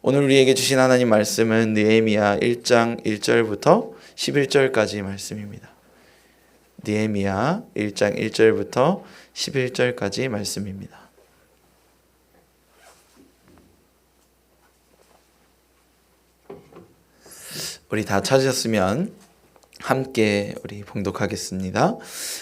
오늘 우리에게 주신 하나님 말씀은 느헤미야 1장 1절부터 11절까지 말씀입니다. 느헤미야 1장 1절부터 11절까지 말씀입니다. 우리 다 찾으셨으면 함께 우리 봉독하겠습니다.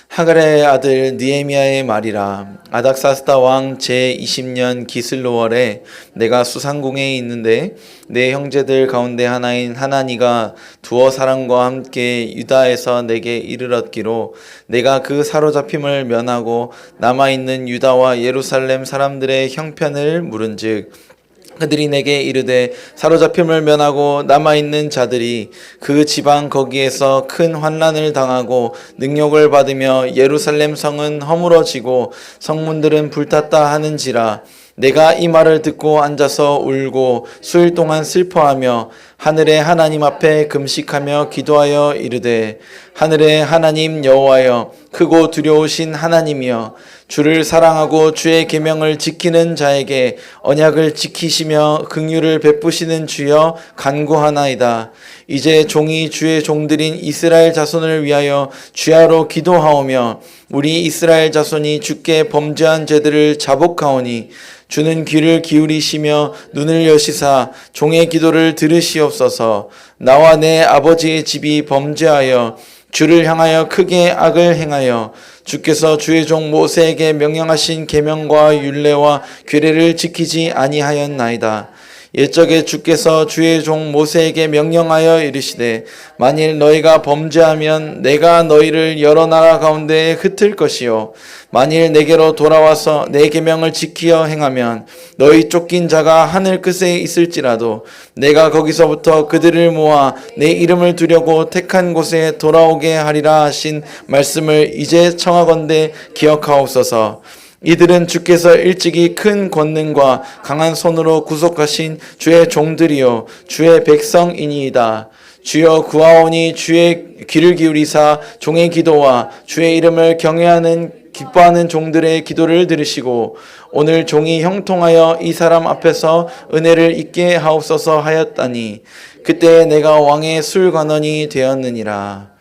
하갈의 아들 느헤미야의 말이라. 아닥사스다 왕 제20년 기슬로월에 내가 수상궁에 있는데 내 형제들 가운데 하나인 하나니가 두어 사람과 함께 유다에서 내게 이르렀기로 내가 그 사로잡힘을 면하고 남아있는 유다와 예루살렘 사람들의 형편을 물은즉 그들이 내게 이르되 사로잡힘을 면하고 남아있는 자들이 그 지방 거기에서 큰 환난을 당하고 능욕을 받으며 예루살렘 성은 허물어지고 성문들은 불탔다 하는지라. 내가 이 말을 듣고 앉아서 울고 수일 동안 슬퍼하며 하늘의 하나님 앞에 금식하며 기도하여 이르되 하늘의 하나님 여호와여 크고 두려우신 하나님이여 주를 사랑하고 주의 계명을 지키는 자에게 언약을 지키시며 긍휼을 베푸시는 주여 간구하나이다. 이제 종이 주의 종들인 이스라엘 자손을 위하여 주야로 기도하오며 우리 이스라엘 자손이 주께 범죄한 죄들을 자복하오니 주는 귀를 기울이시며 눈을 여시사 종의 기도를 들으시옵소서. 나와 내 아버지의 집이 범죄하여 주를 향하여 크게 악을 행하여 주께서 주의 종 모세에게 명령하신 계명과 율례와 규례를 지키지 아니하였나이다. 옛적에 주께서 주의 종 모세에게 명령하여 이르시되 만일 너희가 범죄하면 내가 너희를 여러 나라 가운데에 흩을 것이요 만일 내게로 돌아와서 내 계명을 지키어 행하면 너희 쫓긴 자가 하늘 끝에 있을지라도 내가 거기서부터 그들을 모아 내 이름을 두려고 택한 곳에 돌아오게 하리라 하신 말씀을 이제 청하건대 기억하옵소서. 이들은 주께서 일찍이 큰 권능과 강한 손으로 구속하신 주의 종들이요 주의 백성이니이다. 주여 구하오니 주의 귀를 기울이사 종의 기도와 주의 이름을 경외하는 기뻐하는 종들의 기도를 들으시고 오늘 종이 형통하여 이 사람 앞에서 은혜를 입게 하옵소서 하였다니 그때 내가 왕의 술관원이 되었느니라.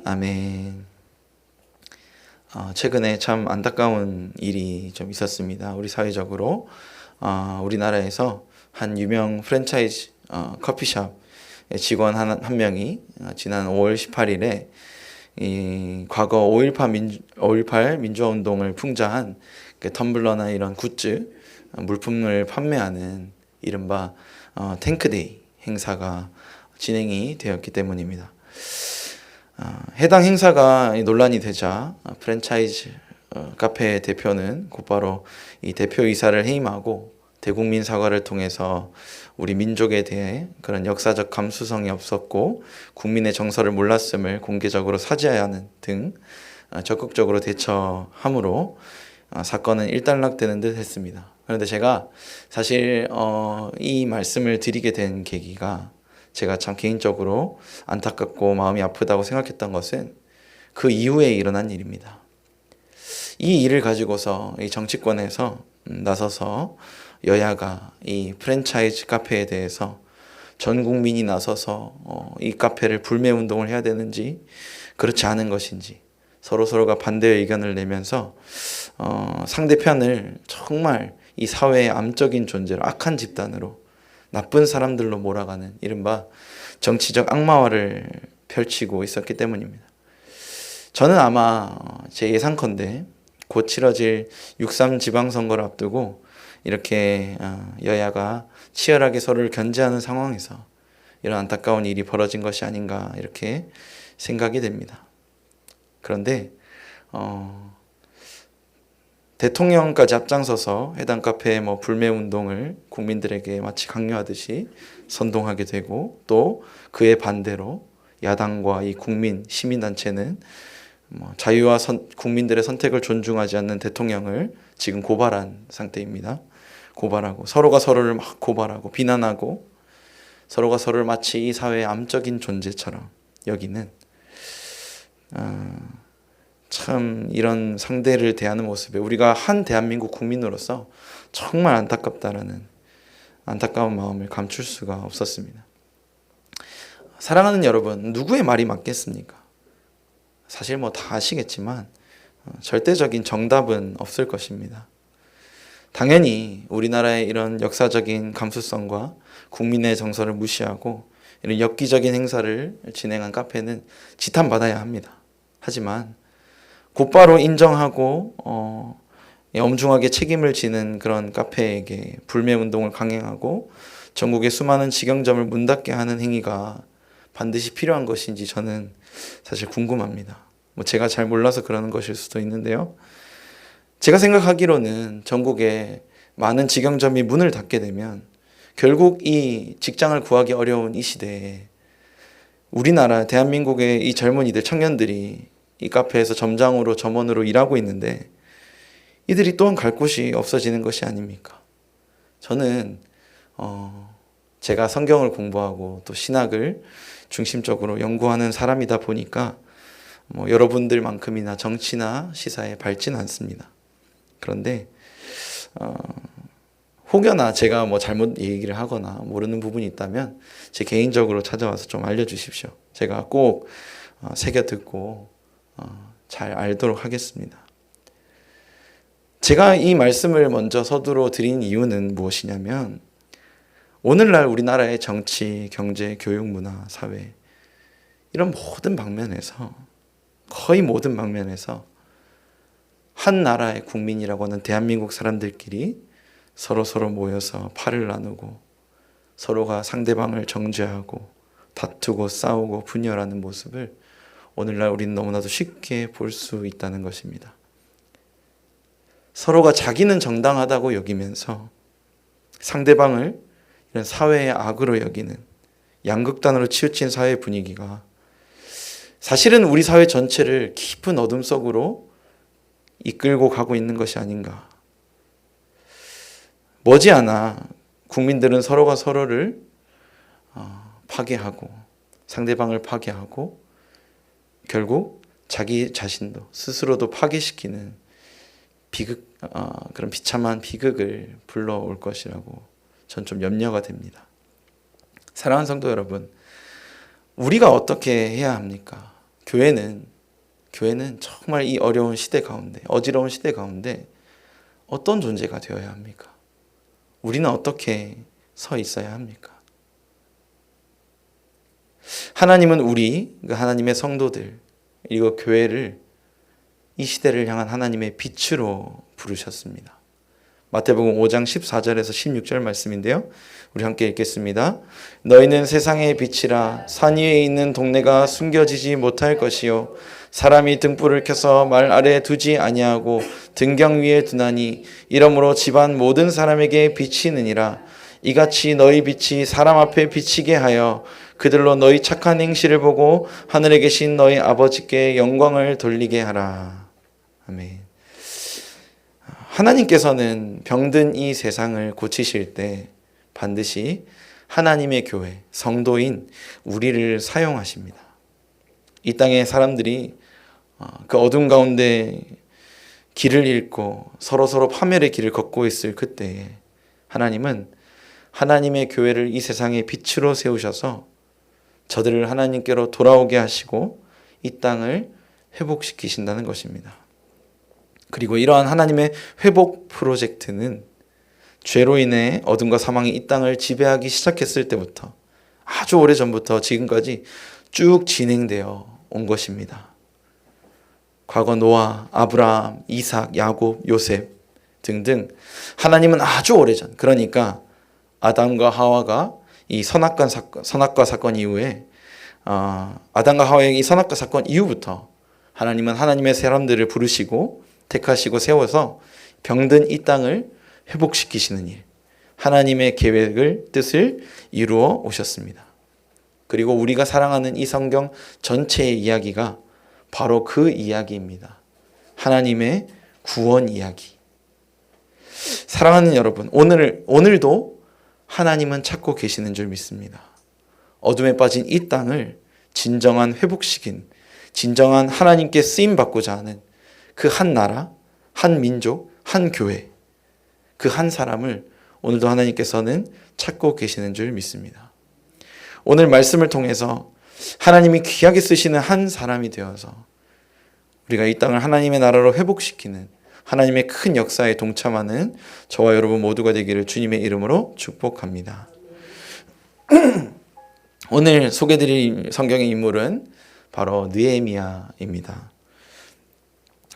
아멘. 최근에 참 안타까운 일이 좀 있었습니다. 우리 사회적으로 우리나라에서 한 유명 프랜차이즈 커피숍 직원 한 명이 지난 5월 18일에 이 과거 5.18 민주화운동을 풍자한 텀블러나 이런 굿즈 물품을 판매하는 이른바 탱크데이 행사가 진행이 되었기 때문입니다. 해당 행사가 논란이 되자 프랜차이즈 카페 대표는 곧바로 이 대표이사를 해임하고 대국민 사과를 통해서 우리 민족에 대해 그런 역사적 감수성이 없었고 국민의 정서를 몰랐음을 공개적으로 사죄하는 등 적극적으로 대처함으로 사건은 일단락되는 듯 했습니다. 그런데 제가 사실 이 말씀을 드리게 된 계기가 제가 참 개인적으로 안타깝고 마음이 아프다고 생각했던 것은 그 이후에 일어난 일입니다. 이 일을 가지고서 이 정치권에서 나서서 여야가 이 프랜차이즈 카페에 대해서 전 국민이 나서서 이 카페를 불매 운동을 해야 되는지 그렇지 않은 것인지 서로가 반대의 의견을 내면서 상대편을 정말 이 사회의 암적인 존재로 악한 집단으로 나쁜 사람들로 몰아가는 이른바 정치적 악마화를 펼치고 있었기 때문입니다. 저는 아마 제 예상컨대 곧 치러질 6.3 지방선거를 앞두고 이렇게 여야가 치열하게 서로를 견제하는 상황에서 이런 안타까운 일이 벌어진 것이 아닌가 이렇게 생각이 됩니다. 그런데 대통령까지 앞장서서 해당 카페의 불매 운동을 국민들에게 마치 강요하듯이 선동하게 되고 또 그에 반대로 야당과 이 국민 시민단체는 자유와 국민들의 선택을 존중하지 않는 대통령을 지금 고발한 상태입니다. 고발하고 서로가 서로를 막 고발하고 비난하고 서로가 서로를 마치 이 사회의 암적인 존재처럼 여기는 참 이런 상대를 대하는 모습에 우리가 한 대한민국 국민으로서 정말 안타깝다라는 안타까운 마음을 감출 수가 없었습니다. 사랑하는 여러분, 누구의 말이 맞겠습니까? 사실 다 아시겠지만 절대적인 정답은 없을 것입니다. 당연히 우리나라의 이런 역사적인 감수성과 국민의 정서를 무시하고 이런 엽기적인 행사를 진행한 카페는 지탄받아야 합니다. 하지만 곧바로 인정하고 엄중하게 책임을 지는 그런 카페에게 불매운동을 강행하고 전국의 수많은 직영점을 문 닫게 하는 행위가 반드시 필요한 것인지 저는 사실 궁금합니다. 제가 잘 몰라서 그러는 것일 수도 있는데요. 제가 생각하기로는 전국에 많은 직영점이 문을 닫게 되면 결국 이 직장을 구하기 어려운 이 시대에 우리나라 대한민국의 이 젊은이들, 청년들이 이 카페에서 점장으로, 점원으로 일하고 있는데 이들이 또한 갈 곳이 없어지는 것이 아닙니까? 저는 제가 성경을 공부하고 또 신학을 중심적으로 연구하는 사람이다 보니까 여러분들만큼이나 정치나 시사에 밝지는 않습니다. 그런데 혹여나 제가 잘못 얘기를 하거나 모르는 부분이 있다면 제 개인적으로 찾아와서 좀 알려주십시오. 제가 꼭 새겨 듣고 잘 알도록 하겠습니다. 제가 이 말씀을 먼저 서두로 드린 이유는 무엇이냐면 오늘날 우리나라의 정치, 경제, 교육, 문화, 사회 이런 모든 방면에서 거의 모든 방면에서 한 나라의 국민이라고 하는 대한민국 사람들끼리 서로 모여서 팔을 나누고 서로가 상대방을 정죄하고 다투고 싸우고 분열하는 모습을 오늘날 우리는 너무나도 쉽게 볼 수 있다는 것입니다. 서로가 자기는 정당하다고 여기면서 상대방을 이런 사회의 악으로 여기는 양극단으로 치우친 사회 분위기가 사실은 우리 사회 전체를 깊은 어둠 속으로 이끌고 가고 있는 것이 아닌가. 머지않아 국민들은 서로가 서로를 파괴하고 상대방을 파괴하고 결국 자기 자신도 스스로도 파괴시키는 그런 비참한 비극을 불러올 것이라고 전 좀 염려가 됩니다. 사랑하는 성도 여러분, 우리가 어떻게 해야 합니까? 교회는 정말 이 어려운 시대 가운데, 어지러운 시대 가운데 어떤 존재가 되어야 합니까? 우리는 어떻게 서 있어야 합니까? 하나님은 하나님의 성도들, 그리고 교회를 이 시대를 향한 하나님의 빛으로 부르셨습니다. 마태복음 5장 14절에서 16절 말씀인데요. 우리 함께 읽겠습니다. 너희는 세상의 빛이라. 산 위에 있는 동네가 숨겨지지 못할 것이요 사람이 등불을 켜서 말 아래에 두지 아니하고 등경 위에 두나니 이러므로 집안 모든 사람에게 비치느니라. 이같이 너희 빛이 사람 앞에 비치게 하여 그들로 너희 착한 행실을 보고 하늘에 계신 너희 아버지께 영광을 돌리게 하라. 아멘. 하나님께서는 병든 이 세상을 고치실 때 반드시 하나님의 교회, 성도인 우리를 사용하십니다. 이 땅의 사람들이 그 어둠 가운데 길을 잃고 서로 파멸의 길을 걷고 있을 그때에 하나님은 하나님의 교회를 이 세상의 빛으로 세우셔서 저들을 하나님께로 돌아오게 하시고 이 땅을 회복시키신다는 것입니다. 그리고 이러한 하나님의 회복 프로젝트는 죄로 인해 어둠과 사망이 이 땅을 지배하기 시작했을 때부터 아주 오래전부터 지금까지 쭉 진행되어 온 것입니다. 과거 노아, 아브라함, 이삭, 야곱, 요셉 등등 하나님은 아주 오래전, 그러니까 아담과 하와가 이 선악과 사건 이후에 아담과 하와의 이 선악과 사건 이후부터 하나님은 하나님의 사람들을 부르시고 택하시고 세워서 병든 이 땅을 회복시키시는 일, 하나님의 계획을, 뜻을 이루어 오셨습니다. 그리고 우리가 사랑하는 이 성경 전체의 이야기가 바로 그 이야기입니다. 하나님의 구원 이야기. 사랑하는 여러분, 오늘도 하나님은 찾고 계시는 줄 믿습니다. 어둠에 빠진 이 땅을 진정한 회복시킨, 진정한 하나님께 쓰임받고자 하는 그 한 나라, 한 민족, 한 교회, 그 한 사람을 오늘도 하나님께서는 찾고 계시는 줄 믿습니다. 오늘 말씀을 통해서 하나님이 귀하게 쓰시는 한 사람이 되어서 우리가 이 땅을 하나님의 나라로 회복시키는 하나님의 큰 역사에 동참하는 저와 여러분 모두가 되기를 주님의 이름으로 축복합니다. 오늘 소개드릴 성경의 인물은 바로 느헤미야입니다.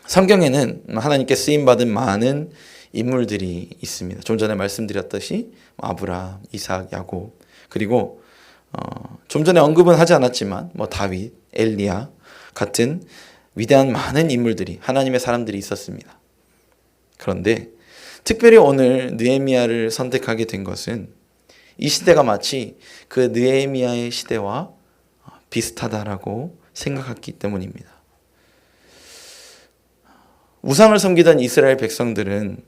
성경에는 하나님께 쓰임받은 많은 인물들이 있습니다. 좀 전에 말씀드렸듯이 아브라함, 이삭, 야곱, 그리고 좀 전에 언급은 하지 않았지만 다윗, 엘리야 같은 위대한 많은 인물들이, 하나님의 사람들이 있었습니다. 그런데 특별히 오늘 느헤미야를 선택하게 된 것은 이 시대가 마치 그 느헤미야의 시대와 비슷하다라고 생각했기 때문입니다. 우상을 섬기던 이스라엘 백성들은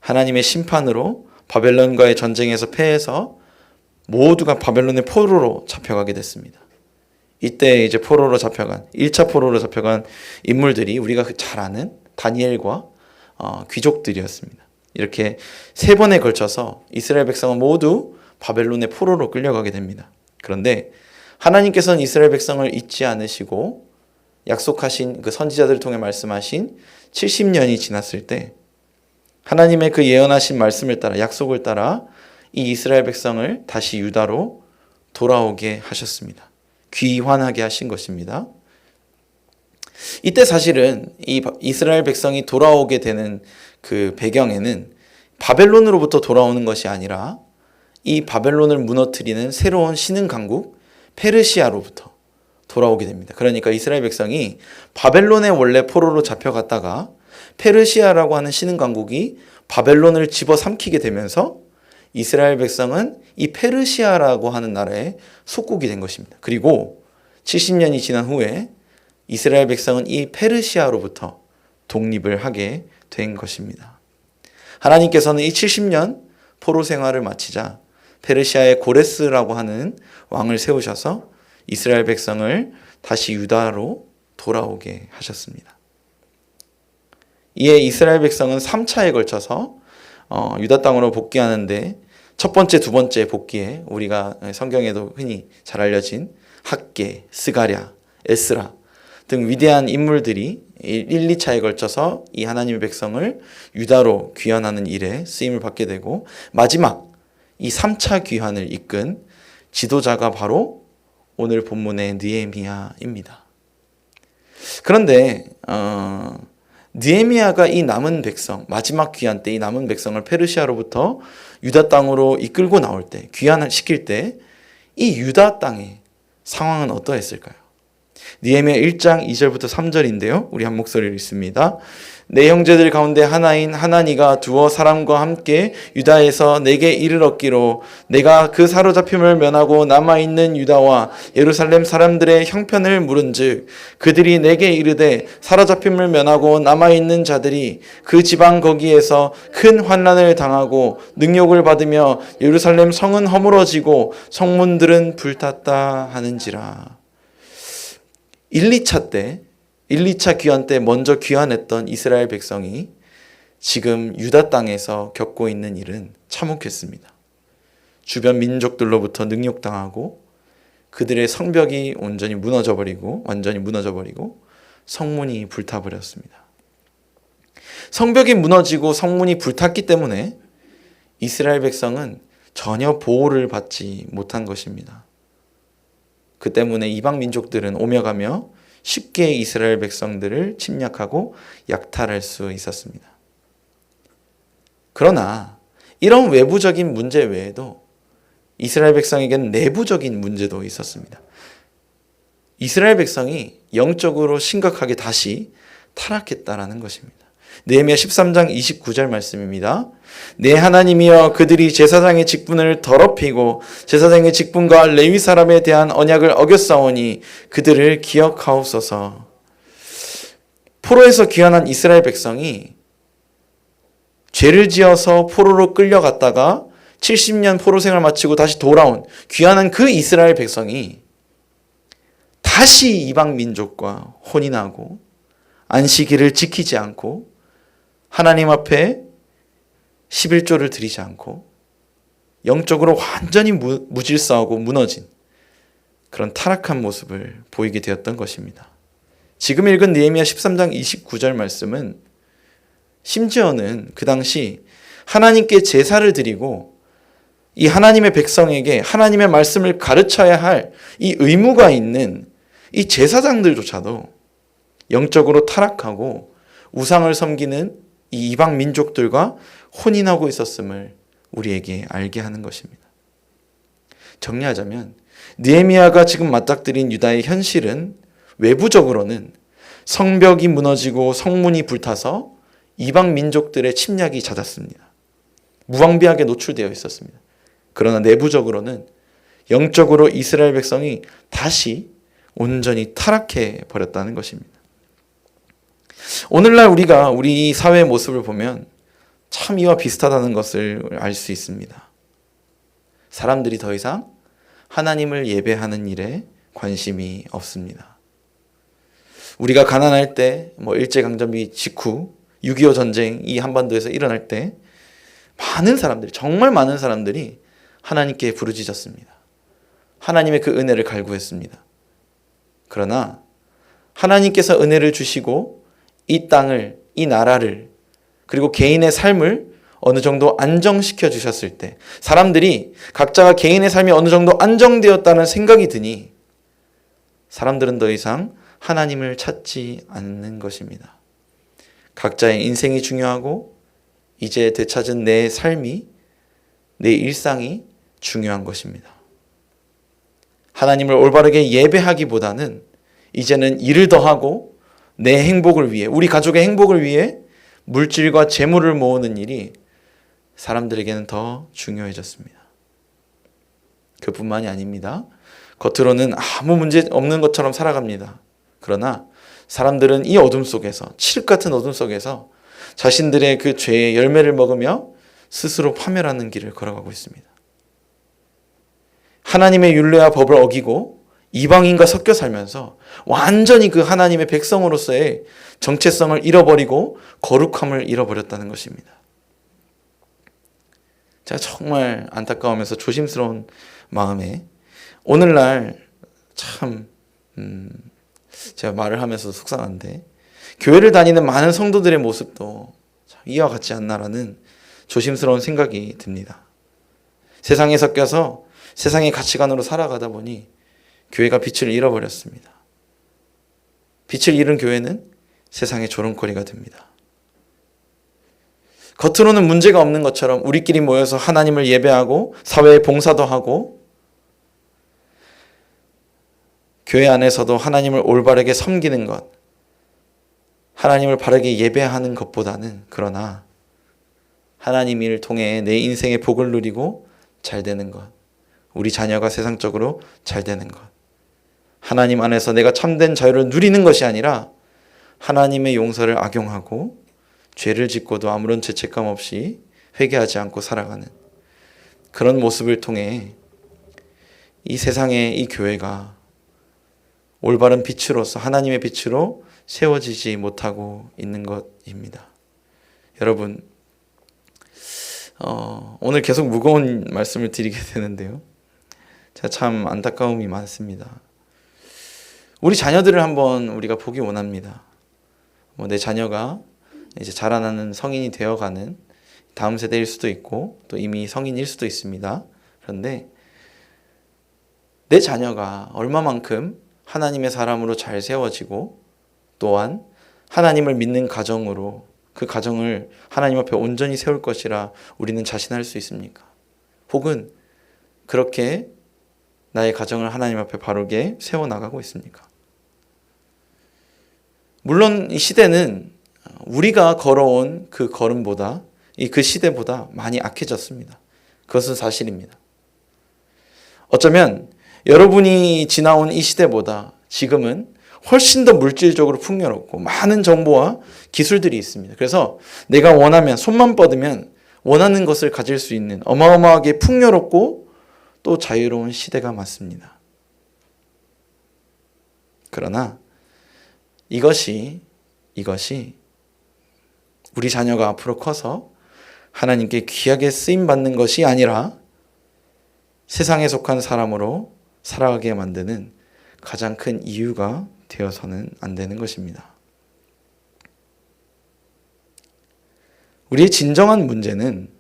하나님의 심판으로 바벨론과의 전쟁에서 패해서 모두가 바벨론의 포로로 잡혀가게 됐습니다. 이때 이제 1차 포로로 잡혀간 인물들이 우리가 잘 아는 다니엘과 귀족들이었습니다. 이렇게 3번에 걸쳐서 이스라엘 백성은 모두 바벨론의 포로로 끌려가게 됩니다. 그런데 하나님께서는 이스라엘 백성을 잊지 않으시고 약속하신 그 선지자들을 통해 말씀하신 70년이 지났을 때 하나님의 그 예언하신 말씀을 따라, 약속을 따라 이 이스라엘 백성을 다시 유다로 돌아오게 하셨습니다. 귀환하게 하신 것입니다. 이때 사실은 이 이스라엘 백성이 돌아오게 되는 그 배경에는 바벨론으로부터 돌아오는 것이 아니라 이 바벨론을 무너뜨리는 새로운 신흥 강국 페르시아로부터 돌아오게 됩니다. 그러니까 이스라엘 백성이 바벨론에 원래 포로로 잡혀갔다가 페르시아라고 하는 신흥 강국이 바벨론을 집어삼키게 되면서 이스라엘 백성은 이 페르시아라고 하는 나라의 속국이 된 것입니다. 그리고 70년이 지난 후에 이스라엘 백성은 이 페르시아로부터 독립을 하게 된 것입니다. 하나님께서는 이 70년 포로 생활을 마치자 페르시아의 고레스라고 하는 왕을 세우셔서 이스라엘 백성을 다시 유다로 돌아오게 하셨습니다. 이에 이스라엘 백성은 3차에 걸쳐서 유다 땅으로 복귀하는데 첫 번째, 두 번째 복귀에 우리가 성경에도 흔히 잘 알려진 학개, 스가랴, 에스라 등 위대한 인물들이 1, 2차에 걸쳐서 이 하나님의 백성을 유다로 귀환하는 일에 쓰임을 받게 되고 마지막 이 3차 귀환을 이끈 지도자가 바로 오늘 본문의 느헤미야입니다. 그런데 느헤미야가 이 남은 백성, 마지막 귀환 때 이 남은 백성을 페르시아로부터 유다 땅으로 이끌고 나올 때, 귀환을 시킬 때 이 유다 땅의 상황은 어떠했을까요? 느헤미야 1장 2절부터 3절인데요. 우리 한 목소리로 읽습니다. 내 형제들 가운데 하나인 하나니가 두어 사람과 함께 유다에서 내게 이르렀기로 내가 그 사로잡힘을 면하고 남아있는 유다와 예루살렘 사람들의 형편을 물은즉 그들이 내게 이르되 사로잡힘을 면하고 남아있는 자들이 그 지방 거기에서 큰 환난을 당하고 능욕을 받으며 예루살렘 성은 허물어지고 성문들은 불탔다 하는지라. 1, 2차 귀환 때 먼저 귀환했던 이스라엘 백성이 지금 유다 땅에서 겪고 있는 일은 참혹했습니다. 주변 민족들로부터 능욕당하고 그들의 성벽이 완전히 무너져버리고 성문이 불타버렸습니다. 성벽이 무너지고 성문이 불탔기 때문에 이스라엘 백성은 전혀 보호를 받지 못한 것입니다. 그 때문에 이방 민족들은 오며 가며 쉽게 이스라엘 백성들을 침략하고 약탈할 수 있었습니다. 그러나 이런 외부적인 문제 외에도 이스라엘 백성에게는 내부적인 문제도 있었습니다. 이스라엘 백성이 영적으로 심각하게 다시 타락했다라는 것입니다. 느헤미야 13장 29절 말씀입니다. 내 하나님이여 그들이 제사장의 직분을 더럽히고 제사장의 직분과 레위 사람에 대한 언약을 어겼사오니 그들을 기억하옵소서. 포로에서 귀환한 이스라엘 백성이 죄를 지어서 포로로 끌려갔다가 70년 포로 생활 마치고 다시 돌아온 귀환한 그 이스라엘 백성이 다시 이방 민족과 혼인하고 안식일을 지키지 않고 하나님 앞에 11조를 드리지 않고 영적으로 완전히 무질서하고 무너진 그런 타락한 모습을 보이게 되었던 것입니다. 지금 읽은 느헤미야 13장 29절 말씀은 심지어는 그 당시 하나님께 제사를 드리고 이 하나님의 백성에게 하나님의 말씀을 가르쳐야 할 이 의무가 있는 이 제사장들조차도 영적으로 타락하고 우상을 섬기는 이 이방 민족들과 혼인하고 있었음을 우리에게 알게 하는 것입니다. 정리하자면 느헤미야가 지금 맞닥뜨린 유다의 현실은 외부적으로는 성벽이 무너지고 성문이 불타서 이방 민족들의 침략이 잦았습니다. 무방비하게 노출되어 있었습니다. 그러나 내부적으로는 영적으로 이스라엘 백성이 다시 온전히 타락해 버렸다는 것입니다. 오늘날 우리가 우리 사회의 모습을 보면 참 이와 비슷하다는 것을 알 수 있습니다. 사람들이 더 이상 하나님을 예배하는 일에 관심이 없습니다. 우리가 가난할 때, 일제강점기 직후 6.25 전쟁이 한반도에서 일어날 때 많은 사람들이, 정말 많은 사람들이 하나님께 부르짖었습니다. 하나님의 그 은혜를 갈구했습니다. 그러나 하나님께서 은혜를 주시고 이 땅을, 이 나라를, 그리고 개인의 삶을 어느 정도 안정시켜 주셨을 때 사람들이 각자가 개인의 삶이 어느 정도 안정되었다는 생각이 드니 사람들은 더 이상 하나님을 찾지 않는 것입니다. 각자의 인생이 중요하고 이제 되찾은 내 삶이, 내 일상이 중요한 것입니다. 하나님을 올바르게 예배하기보다는 이제는 일을 더하고 내 행복을 위해, 우리 가족의 행복을 위해 물질과 재물을 모으는 일이 사람들에게는 더 중요해졌습니다. 그뿐만이 아닙니다. 겉으로는 아무 문제 없는 것처럼 살아갑니다. 그러나 사람들은 이 어둠 속에서, 칠흑 같은 어둠 속에서 자신들의 그 죄의 열매를 먹으며 스스로 파멸하는 길을 걸어가고 있습니다. 하나님의 율례와 법을 어기고 이방인과 섞여 살면서 완전히 그 하나님의 백성으로서의 정체성을 잃어버리고 거룩함을 잃어버렸다는 것입니다. 제가 정말 안타까우면서 조심스러운 마음에 오늘날 참 제가 말을 하면서 속상한데 교회를 다니는 많은 성도들의 모습도 참 이와 같지 않나라는 조심스러운 생각이 듭니다. 세상에 섞여서 세상의 가치관으로 살아가다 보니 교회가 빛을 잃어버렸습니다. 빛을 잃은 교회는 세상의 조롱거리가 됩니다. 겉으로는 문제가 없는 것처럼 우리끼리 모여서 하나님을 예배하고 사회에 봉사도 하고 교회 안에서도 하나님을 올바르게 섬기는 것, 하나님을 바르게 예배하는 것보다는 그러나 하나님 일을 통해 내 인생의 복을 누리고 잘 되는 것, 우리 자녀가 세상적으로 잘 되는 것, 하나님 안에서 내가 참된 자유를 누리는 것이 아니라 하나님의 용서를 악용하고 죄를 짓고도 아무런 죄책감 없이 회개하지 않고 살아가는 그런 모습을 통해 이 세상의 이 교회가 올바른 빛으로서 하나님의 빛으로 세워지지 못하고 있는 것입니다. 여러분, 오늘 계속 무거운 말씀을 드리게 되는데요. 제가 참 안타까움이 많습니다. 우리 자녀들을 한번 우리가 보기 원합니다. 내 자녀가 이제 자라나는 성인이 되어가는 다음 세대일 수도 있고 또 이미 성인일 수도 있습니다. 그런데 내 자녀가 얼마만큼 하나님의 사람으로 잘 세워지고 또한 하나님을 믿는 가정으로 그 가정을 하나님 앞에 온전히 세울 것이라 우리는 자신할 수 있습니까? 혹은 그렇게 나의 가정을 하나님 앞에 바르게 세워나가고 있습니까? 물론 이 시대는 우리가 걸어온 그 걸음보다 그 시대보다 많이 악해졌습니다. 그것은 사실입니다. 어쩌면 여러분이 지나온 이 시대보다 지금은 훨씬 더 물질적으로 풍요롭고 많은 정보와 기술들이 있습니다. 그래서 내가 원하면 손만 뻗으면 원하는 것을 가질 수 있는 어마어마하게 풍요롭고 또 자유로운 시대가 맞습니다. 그러나 이것이 우리 자녀가 앞으로 커서 하나님께 귀하게 쓰임받는 것이 아니라 세상에 속한 사람으로 살아가게 만드는 가장 큰 이유가 되어서는 안 되는 것입니다. 우리의 진정한 문제는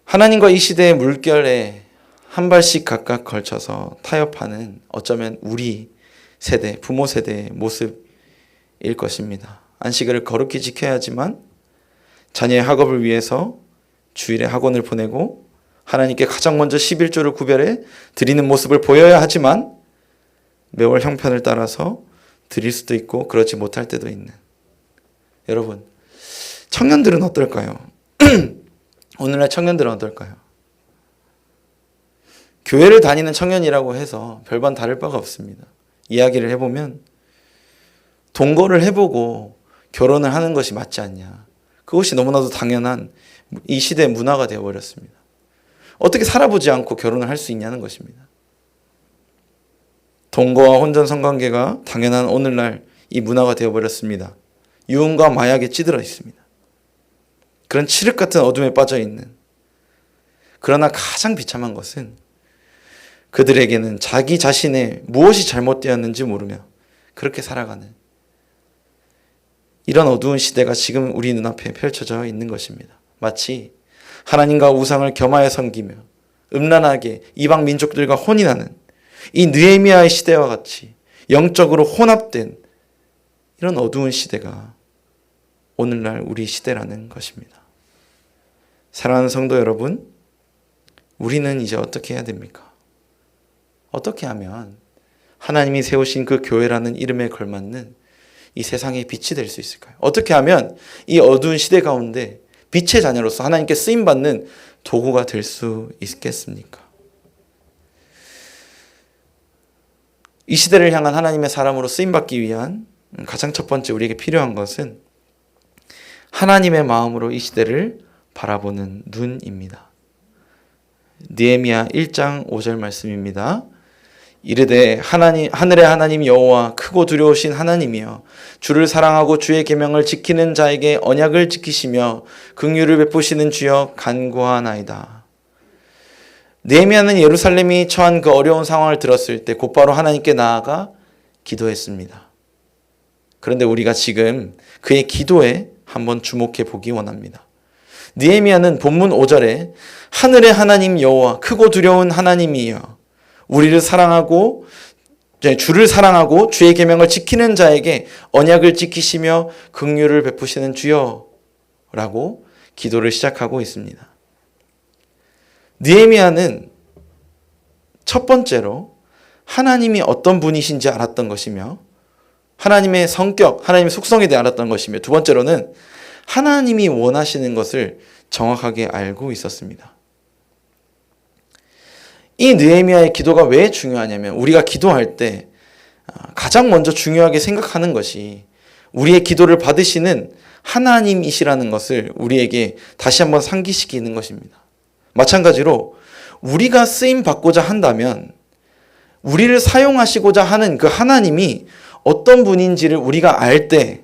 하나님과 이 시대의 물결에 한 발씩 각각 걸쳐서 타협하는 어쩌면 우리 세대, 부모 세대의 모습일 것입니다. 안식일을 거룩히 지켜야 하지만 자녀의 학업을 위해서 주일에 학원을 보내고 하나님께 가장 먼저 11조를 구별해 드리는 모습을 보여야 하지만 매월 형편을 따라서 드릴 수도 있고 그러지 못할 때도 있는. 여러분, 청년들은 어떨까요? 오늘날 청년들은 어떨까요? 교회를 다니는 청년이라고 해서 별반 다를 바가 없습니다. 이야기를 해보면 동거를 해보고 결혼을 하는 것이 맞지 않냐. 그것이 너무나도 당연한 이 시대의 문화가 되어버렸습니다. 어떻게 살아보지 않고 결혼을 할 수 있냐는 것입니다. 동거와 혼전 성관계가 당연한 오늘날 이 문화가 되어버렸습니다. 유흥과 마약에 찌들어 있습니다. 그런 칠흑 같은 어둠에 빠져 있는. 그러나 가장 비참한 것은 그들에게는 자기 자신의 무엇이 잘못되었는지 모르며 그렇게 살아가는 이런 어두운 시대가 지금 우리 눈앞에 펼쳐져 있는 것입니다. 마치 하나님과 우상을 겸하여 섬기며 음란하게 이방 민족들과 혼인하는 이 느헤미야의 시대와 같이 영적으로 혼합된 이런 어두운 시대가 오늘날 우리 시대라는 것입니다. 사랑하는 성도 여러분, 우리는 이제 어떻게 해야 됩니까? 어떻게 하면 하나님이 세우신 그 교회라는 이름에 걸맞는 이 세상의 빛이 될 수 있을까요? 어떻게 하면 이 어두운 시대 가운데 빛의 자녀로서 하나님께 쓰임받는 도구가 될 수 있겠습니까? 이 시대를 향한 하나님의 사람으로 쓰임받기 위한 가장 첫 번째 우리에게 필요한 것은 하나님의 마음으로 이 시대를 바라보는 눈입니다. 느헤미야 1장 5절 말씀입니다. 이르되 하늘의 하나님 여호와 크고 두려우신 하나님이여 주를 사랑하고 주의 계명을 지키는 자에게 언약을 지키시며 긍휼을 베푸시는 주여 간구하나이다. 느헤미야는 예루살렘이 처한 그 어려운 상황을 들었을 때 곧바로 하나님께 나아가 기도했습니다. 그런데 우리가 지금 그의 기도에 한번 주목해 보기 원합니다. 느헤미야는 본문 5절에 하늘의 하나님 여호와 크고 두려운 하나님이여 우리를 사랑하고 주를 사랑하고 주의 계명을 지키는 자에게 언약을 지키시며 긍휼을 베푸시는 주여라고 기도를 시작하고 있습니다. 느헤미야는 첫 번째로 하나님이 어떤 분이신지 알았던 것이며 하나님의 성격, 하나님의 속성에 대해 알았던 것이며 두 번째로는 하나님이 원하시는 것을 정확하게 알고 있었습니다. 이 느헤미야의 기도가 왜 중요하냐면 우리가 기도할 때 가장 먼저 중요하게 생각하는 것이 우리의 기도를 받으시는 하나님이시라는 것을 우리에게 다시 한번 상기시키는 것입니다. 마찬가지로 우리가 쓰임 받고자 한다면 우리를 사용하시고자 하는 그 하나님이 어떤 분인지를 우리가 알 때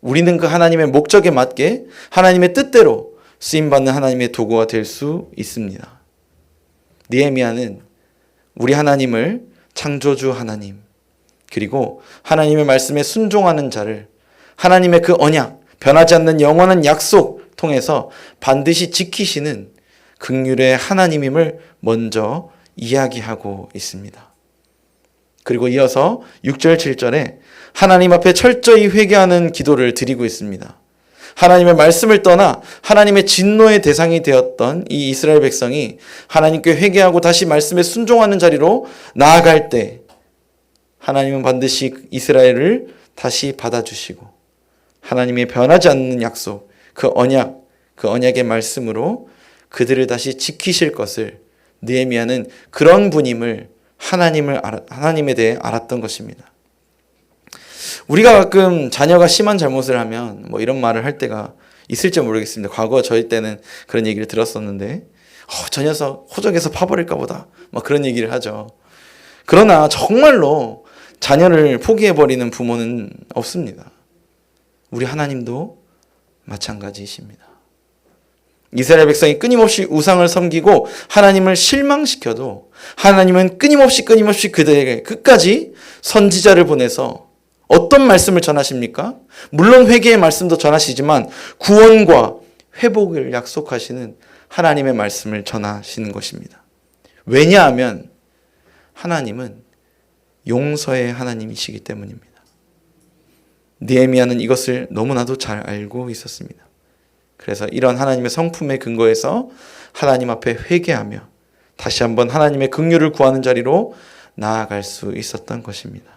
우리는 그 하나님의 목적에 맞게 하나님의 뜻대로 쓰임받는 하나님의 도구가 될 수 있습니다. 느헤미야는 우리 하나님을 창조주 하나님 그리고 하나님의 말씀에 순종하는 자를 하나님의 그 언약, 변하지 않는 영원한 약속 통해서 반드시 지키시는 긍휼의 하나님임을 먼저 이야기하고 있습니다. 그리고 이어서 6절, 7절에 하나님 앞에 철저히 회개하는 기도를 드리고 있습니다. 하나님의 말씀을 떠나 하나님의 진노의 대상이 되었던 이 이스라엘 백성이 하나님께 회개하고 다시 말씀에 순종하는 자리로 나아갈 때 하나님은 반드시 이스라엘을 다시 받아주시고 하나님의 변하지 않는 약속, 그 언약의 말씀으로 그들을 다시 지키실 것을 느헤미야는 그런 분임을 하나님에 대해 알았던 것입니다. 우리가 가끔 자녀가 심한 잘못을 하면 이런 말을 할 때가 있을지 모르겠습니다. 과거 저희 때는 그런 얘기를 들었었는데 저 녀석 호적에서 파버릴까 보다 그런 얘기를 하죠. 그러나 정말로 자녀를 포기해버리는 부모는 없습니다. 우리 하나님도 마찬가지이십니다. 이스라엘 백성이 끊임없이 우상을 섬기고 하나님을 실망시켜도 하나님은 끊임없이 그들에게 끝까지 선지자를 보내서 어떤 말씀을 전하십니까? 물론 회개의 말씀도 전하시지만 구원과 회복을 약속하시는 하나님의 말씀을 전하시는 것입니다. 왜냐하면 하나님은 용서의 하나님이시기 때문입니다. 느헤미야는 이것을 너무나도 잘 알고 있었습니다. 그래서 이런 하나님의 성품에 근거해서 하나님 앞에 회개하며 다시 한번 하나님의 긍휼을 구하는 자리로 나아갈 수 있었던 것입니다.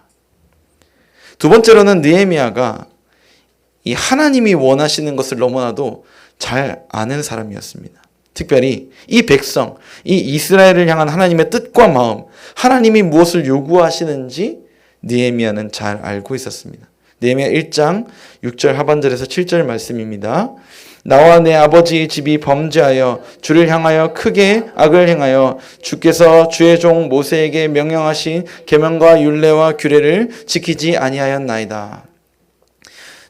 두 번째로는 느헤미야가 이 하나님이 원하시는 것을 너무나도 잘 아는 사람이었습니다. 특별히 이 백성, 이 이스라엘을 향한 하나님의 뜻과 마음, 하나님이 무엇을 요구하시는지 느헤미야는 잘 알고 있었습니다. 느헤미야 1장 6절 하반절에서 7절 말씀입니다. 나와 내 아버지의 집이 범죄하여 주를 향하여 크게 악을 행하여 주께서 주의 종 모세에게 명령하신 계명과 율례와 규례를 지키지 아니하였나이다.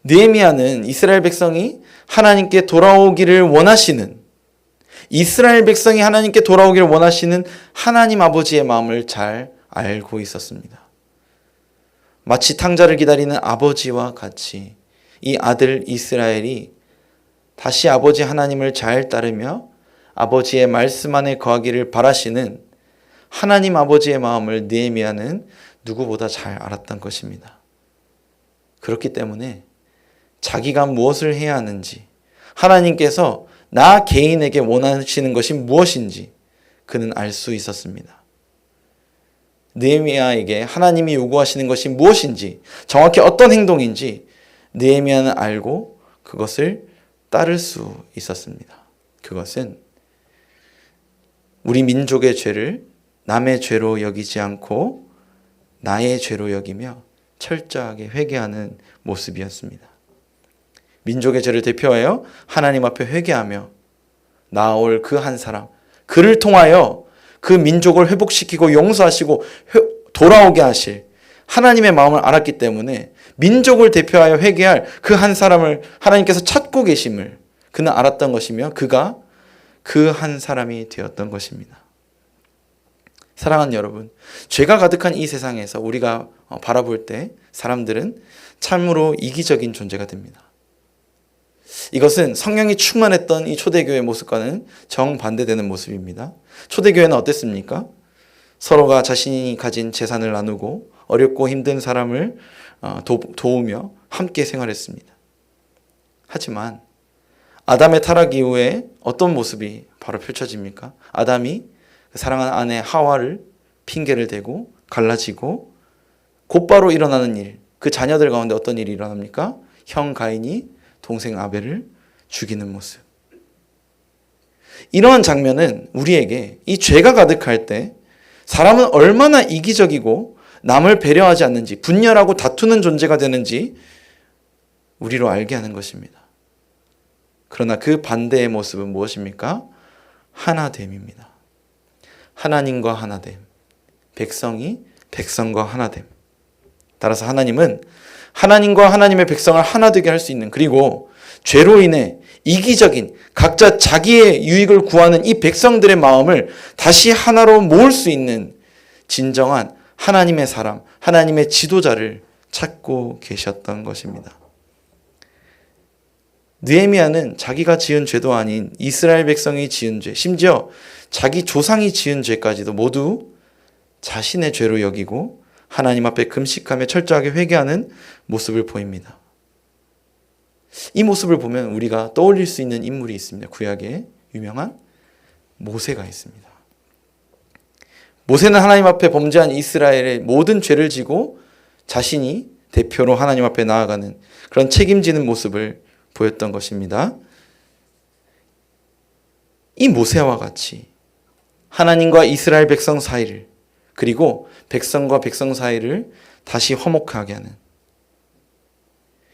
느헤미야는 이스라엘 백성이 하나님께 돌아오기를 원하시는, 이스라엘 백성이 하나님께 돌아오기를 원하시는 하나님 아버지의 마음을 잘 알고 있었습니다. 마치 탕자를 기다리는 아버지와 같이 이 아들 이스라엘이 다시 아버지 하나님을 잘 따르며 아버지의 말씀 안에 거하기를 바라시는 하나님 아버지의 마음을 느헤미야는 누구보다 잘 알았던 것입니다. 그렇기 때문에 자기가 무엇을 해야 하는지, 하나님께서 나 개인에게 원하시는 것이 무엇인지 그는 알 수 있었습니다. 느헤미야에게 하나님이 요구하시는 것이 무엇인지, 정확히 어떤 행동인지 느헤미야는 알고 그것을 따를 수 있었습니다. 그것은 우리 민족의 죄를 남의 죄로 여기지 않고 나의 죄로 여기며 철저하게 회개하는 모습이었습니다. 민족의 죄를 대표하여 하나님 앞에 회개하며 나올 그 한 사람, 그를 통하여 그 민족을 회복시키고 용서하시고 돌아오게 하실 하나님의 마음을 알았기 때문에 민족을 대표하여 회개할 그 한 사람을 하나님께서 찾고 계심을 그는 알았던 것이며 그가 그 한 사람이 되었던 것입니다. 사랑하는 여러분, 죄가 가득한 이 세상에서 우리가 바라볼 때 사람들은 참으로 이기적인 존재가 됩니다. 이것은 성령이 충만했던 이 초대교회의 모습과는 정반대되는 모습입니다. 초대교회는 어땠습니까? 서로가 자신이 가진 재산을 나누고 어렵고 힘든 사람을 도우며 함께 생활했습니다. 하지만 아담의 타락 이후에 어떤 모습이 바로 펼쳐집니까? 아담이 사랑하는 아내 하와를 핑계를 대고 갈라지고 곧바로 일어나는 일, 그 자녀들 가운데 어떤 일이 일어납니까? 형 가인이 동생 아벨을 죽이는 모습. 이러한 장면은 우리에게 이 죄가 가득할 때 사람은 얼마나 이기적이고 남을 배려하지 않는지, 분열하고 다투는 존재가 되는지 우리로 알게 하는 것입니다. 그러나 그 반대의 모습은 무엇입니까? 하나됨입니다. 하나님과 하나됨, 백성이 백성과 하나됨. 따라서 하나님은 하나님과 하나님의 백성을 하나 되게 할 수 있는, 그리고 죄로 인해 이기적인 각자 자기의 유익을 구하는 이 백성들의 마음을 다시 하나로 모을 수 있는 진정한 하나님의 사람, 하나님의 지도자를 찾고 계셨던 것입니다. 느헤미야는 자기가 지은 죄도 아닌 이스라엘 백성이 지은 죄, 심지어 자기 조상이 지은 죄까지도 모두 자신의 죄로 여기고 하나님 앞에 금식하며 철저하게 회개하는 모습을 보입니다. 이 모습을 보면 우리가 떠올릴 수 있는 인물이 있습니다. 구약에 유명한 모세가 있습니다. 모세는 하나님 앞에 범죄한 이스라엘의 모든 죄를 지고 자신이 대표로 하나님 앞에 나아가는 그런 책임지는 모습을 보였던 것입니다. 이 모세와 같이 하나님과 이스라엘 백성 사이를, 그리고 백성과 백성 사이를 다시 화목하게 하는,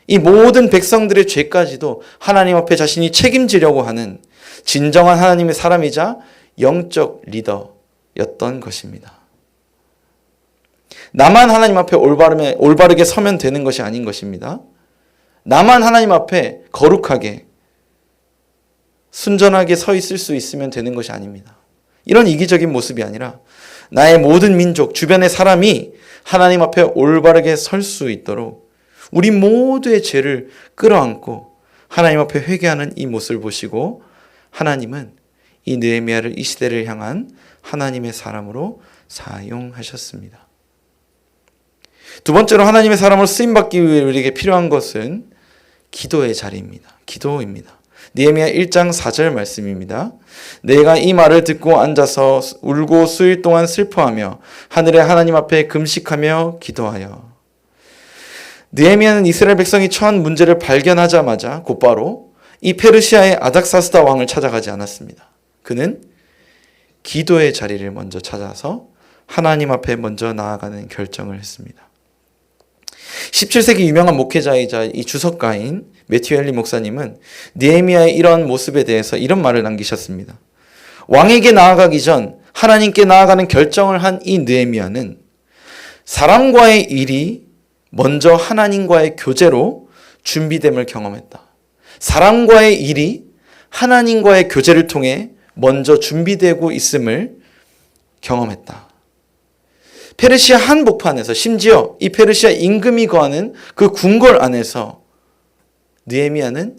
이 모든 백성들의 죄까지도 하나님 앞에 자신이 책임지려고 하는 진정한 하나님의 사람이자 영적 리더였던 것입니다. 나만 하나님 앞에 올바르게 서면 되는 것이 아닌 것입니다. 나만 하나님 앞에 거룩하게 순전하게 서 있을 수 있으면 되는 것이 아닙니다. 이런 이기적인 모습이 아니라 나의 모든 민족, 주변의 사람이 하나님 앞에 올바르게 설 수 있도록 우리 모두의 죄를 끌어안고 하나님 앞에 회개하는 이 모습을 보시고 하나님은 이 느헤미야를 이 시대를 향한 하나님의 사람으로 사용하셨습니다. 두 번째로 하나님의 사람으로 쓰임받기 위해 우리에게 필요한 것은 기도의 자리입니다. 기도입니다. 느헤미야 1장 4절 말씀입니다. 내가 이 말을 듣고 앉아서 울고 수일 동안 슬퍼하며 하늘의 하나님 앞에 금식하며 기도하여. 느헤미야는 이스라엘 백성이 처한 문제를 발견하자마자 곧바로 이 페르시아의 아닥사스다 왕을 찾아가지 않았습니다. 그는 기도의 자리를 먼저 찾아서 하나님 앞에 먼저 나아가는 결정을 했습니다. 17세기 유명한 목회자이자 이 주석가인 매튜 헨리 목사님은 느헤미야의 이러한 모습에 대해서 이런 말을 남기셨습니다. 왕에게 나아가기 전 하나님께 나아가는 결정을 한 이 느헤미야는 사람과의 일이 먼저 하나님과의 교제로 준비됨을 경험했다. 사람과의 일이 하나님과의 교제를 통해 먼저 준비되고 있음을 경험했다. 페르시아 한복판에서 심지어 이 페르시아 임금이 거하는 그 궁궐 안에서 느헤미야는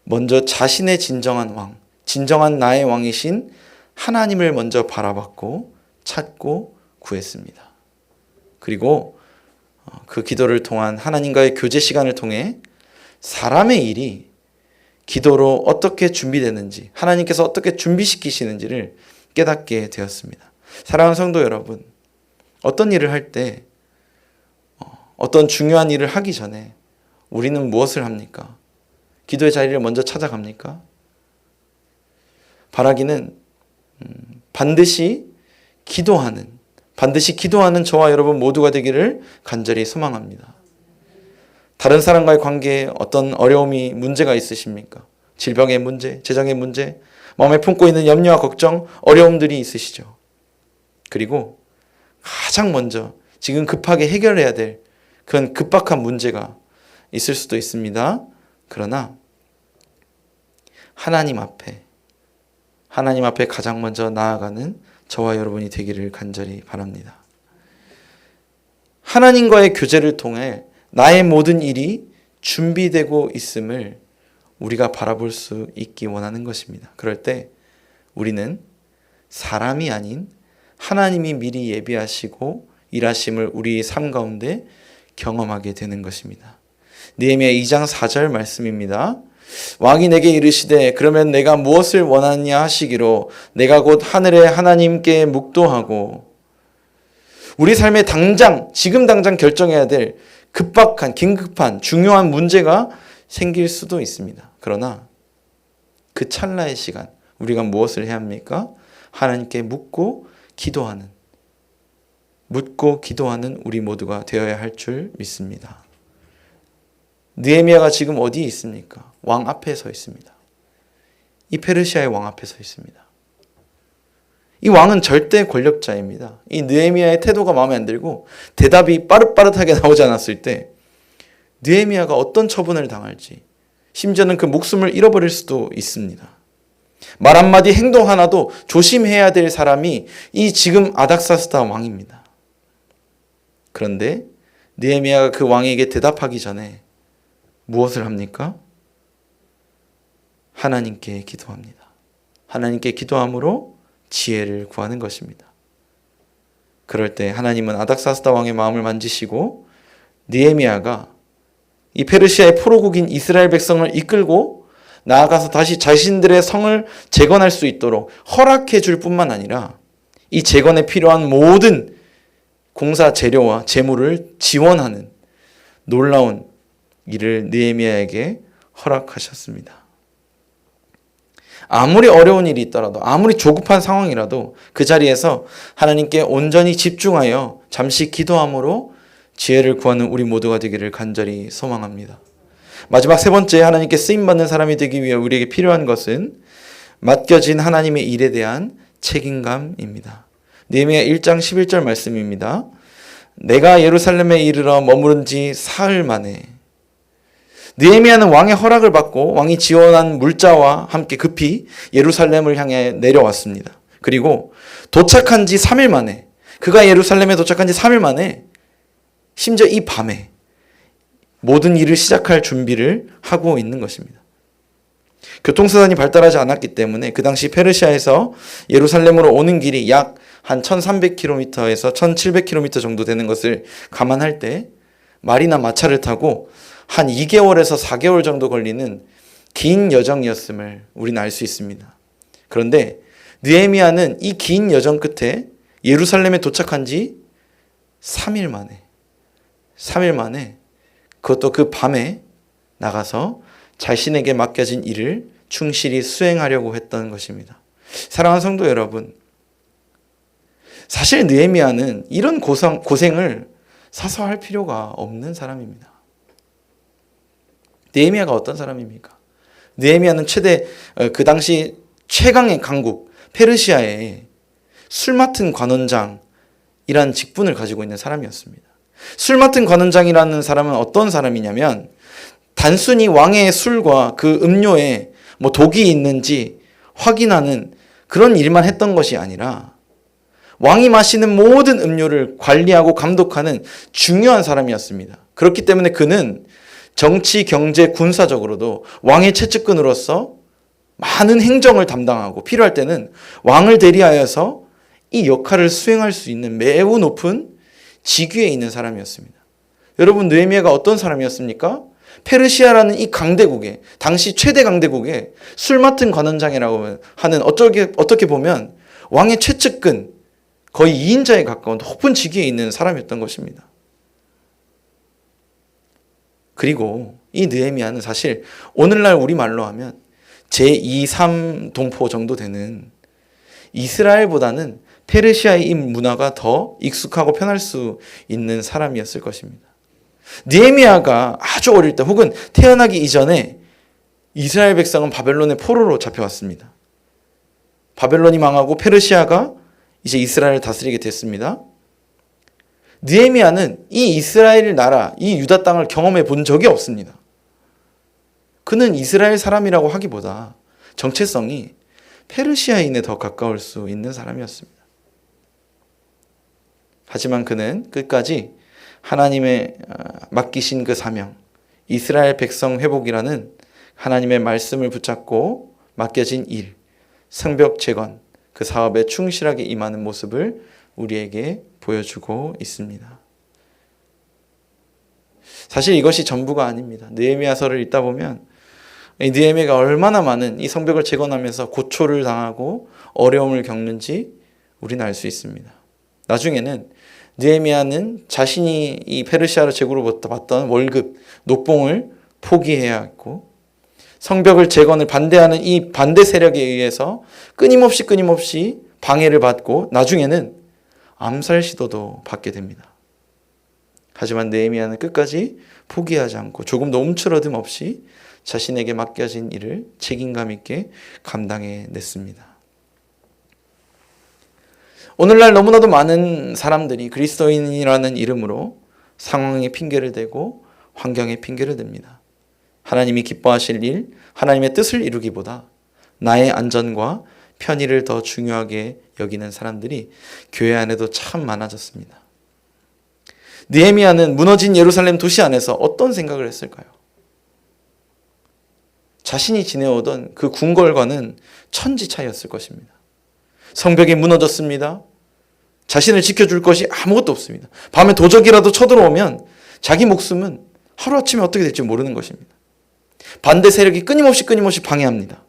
먼저 자신의 진정한 왕, 진정한 나의 왕이신 하나님을 먼저 바라봤고 찾고 구했습니다. 그리고 그 기도를 통한 하나님과의 교제 시간을 통해 사람의 일이 기도로 어떻게 준비되는지, 하나님께서 어떻게 준비시키시는지를 깨닫게 되었습니다. 사랑하는 성도 여러분, 어떤 일을 할 때, 어떤 중요한 일을 하기 전에 우리는 무엇을 합니까? 기도의 자리를 먼저 찾아갑니까? 바라기는 반드시 기도하는 저와 여러분 모두가 되기를 간절히 소망합니다. 다른 사람과의 관계에 어떤 어려움이, 문제가 있으십니까? 질병의 문제, 재정의 문제, 마음에 품고 있는 염려와 걱정, 어려움들이 있으시죠. 그리고 가장 먼저 지금 급하게 해결해야 될 그런 급박한 문제가 있을 수도 있습니다. 그러나 하나님 앞에 가장 먼저 나아가는 저와 여러분이 되기를 간절히 바랍니다. 하나님과의 교제를 통해 나의 모든 일이 준비되고 있음을 우리가 바라볼 수 있기 원하는 것입니다. 그럴 때 우리는 사람이 아닌 하나님이 미리 예비하시고 일하심을 우리 삶 가운데 경험하게 되는 것입니다. 느헤미야 2장 4절 말씀입니다. 왕이 내게 이르시되 그러면 내가 무엇을 원하냐 하시기로 내가 곧 하늘의 하나님께 묵도하고. 우리 삶에 지금 당장 결정해야 될 급박한, 긴급한, 중요한 문제가 생길 수도 있습니다. 그러나 그 찰나의 시간 우리가 무엇을 해야 합니까? 하나님께 묻고 기도하는 우리 모두가 되어야 할 줄 믿습니다. 느헤미야가 지금 어디에 있습니까? 왕 앞에 서 있습니다. 이 페르시아의 왕 앞에 서 있습니다. 이 왕은 절대 권력자입니다. 이 느헤미야의 태도가 마음에 안 들고 대답이 빠릇빠릇하게 나오지 않았을 때 느헤미야가 어떤 처분을 당할지, 심지어는 그 목숨을 잃어버릴 수도 있습니다. 말 한마디, 행동 하나도 조심해야 될 사람이 이 지금 아닥사스다 왕입니다. 그런데 느헤미야가 그 왕에게 대답하기 전에 무엇을 합니까? 하나님께 기도합니다. 하나님께 기도함으로 지혜를 구하는 것입니다. 그럴 때 하나님은 아닥사스다 왕의 마음을 만지시고 느헤미야가 이 페르시아의 포로국인 이스라엘 백성을 이끌고 나아가서 다시 자신들의 성을 재건할 수 있도록 허락해 줄 뿐만 아니라 이 재건에 필요한 모든 공사 재료와 재물을 지원하는 놀라운 일을 느헤미야에게 허락하셨습니다. 아무리 어려운 일이 있더라도, 아무리 조급한 상황이라도 그 자리에서 하나님께 온전히 집중하여 잠시 기도함으로 지혜를 구하는 우리 모두가 되기를 간절히 소망합니다. 마지막 세 번째, 하나님께 쓰임받는 사람이 되기 위해 우리에게 필요한 것은 맡겨진 하나님의 일에 대한 책임감입니다. 느헤미야 1장 11절 말씀입니다. 내가 예루살렘에 이르러 머무른 지 사흘 만에. 느헤미야는 왕의 허락을 받고 왕이 지원한 물자와 함께 급히 예루살렘을 향해 내려왔습니다. 그리고 도착한 지 3일 만에, 그가 예루살렘에 도착한 지 3일 만에 심지어 이 밤에 모든 일을 시작할 준비를 하고 있는 것입니다. 교통수단이 발달하지 않았기 때문에 그 당시 페르시아에서 예루살렘으로 오는 길이 약 한 1300km에서 1700km 정도 되는 것을 감안할 때 말이나 마차를 타고 한 2개월에서 4개월 정도 걸리는 긴 여정이었음을 우리는 알 수 있습니다. 그런데 느헤미야는 이 긴 여정 끝에 예루살렘에 도착한 지 3일 만에 그것도 그 밤에 나가서 자신에게 맡겨진 일을 충실히 수행하려고 했던 것입니다. 사랑하는 성도 여러분, 사실 느헤미야는 이런 고생을 사서할 필요가 없는 사람입니다. 느헤미야가 어떤 사람입니까? 느헤미야는 그 당시 최강의 강국 페르시아의 술 맡은 관원장이라는 직분을 가지고 있는 사람이었습니다. 술 맡은 관원장이라는 사람은 어떤 사람이냐면 단순히 왕의 술과 그 음료에 독이 있는지 확인하는 그런 일만 했던 것이 아니라 왕이 마시는 모든 음료를 관리하고 감독하는 중요한 사람이었습니다. 그렇기 때문에 그는 정치, 경제, 군사적으로도 왕의 최측근으로서 많은 행정을 담당하고 필요할 때는 왕을 대리하여서 이 역할을 수행할 수 있는 매우 높은 직위에 있는 사람이었습니다. 여러분, 느헤미야가 어떤 사람이었습니까? 페르시아라는 이 강대국에, 당시 최대 강대국에 술 맡은 관원장이라고 하는 어떻게 보면 왕의 최측근, 거의 2인자에 가까운 높은 직위에 있는 사람이었던 것입니다. 그리고 이 느헤미야는 사실 오늘날 우리말로 하면 제2, 3동포 정도 되는 이스라엘보다는 페르시아의 이 문화가 더 익숙하고 편할 수 있는 사람이었을 것입니다. 느헤미야가 아주 어릴 때 혹은 태어나기 이전에 이스라엘 백성은 바벨론의 포로로 잡혀왔습니다. 바벨론이 망하고 페르시아가 이제 이스라엘을 다스리게 됐습니다. 느헤미야는 이 이스라엘 나라, 이 유다 땅을 경험해 본 적이 없습니다. 그는 이스라엘 사람이라고 하기보다 정체성이 페르시아인에 더 가까울 수 있는 사람이었습니다. 하지만 그는 끝까지 하나님의 맡기신 그 사명, 이스라엘 백성 회복이라는 하나님의 말씀을 붙잡고 맡겨진 일, 성벽 재건, 그 사업에 충실하게 임하는 모습을 우리에게 보여주고 있습니다. 사실 이것이 전부가 아닙니다. 느헤미야서를 읽다 보면 느헤미야가 얼마나 많은 이 성벽을 재건하면서 고초를 당하고 어려움을 겪는지 우리는 알 수 있습니다. 나중에는 느헤미야는 자신이 이 페르시아로 제국으로부터 받던 월급, 녹봉을 포기해야 했고 성벽을 재건을 반대하는 이 반대 세력에 의해서 끊임없이 방해를 받고 나중에는 암살 시도도 받게 됩니다. 하지만 느헤미야는 끝까지 포기하지 않고 조금도 움츠러듦 없이 자신에게 맡겨진 일을 책임감 있게 감당해냈습니다. 오늘날 너무나도 많은 사람들이 그리스도인이라는 이름으로 상황에 핑계를 대고 환경에 핑계를 댑니다. 하나님이 기뻐하실 일, 하나님의 뜻을 이루기보다 나의 안전과 편의를 더 중요하게 여기는 사람들이 교회 안에도 참 많아졌습니다. 느헤미야는 무너진 예루살렘 도시 안에서 어떤 생각을 했을까요? 자신이 지내오던 그 궁궐과는 천지 차이였을 것입니다. 성벽이 무너졌습니다. 자신을 지켜줄 것이 아무것도 없습니다. 밤에 도적이라도 쳐들어오면 자기 목숨은 하루아침에 어떻게 될지 모르는 것입니다. 반대 세력이 끊임없이 방해합니다.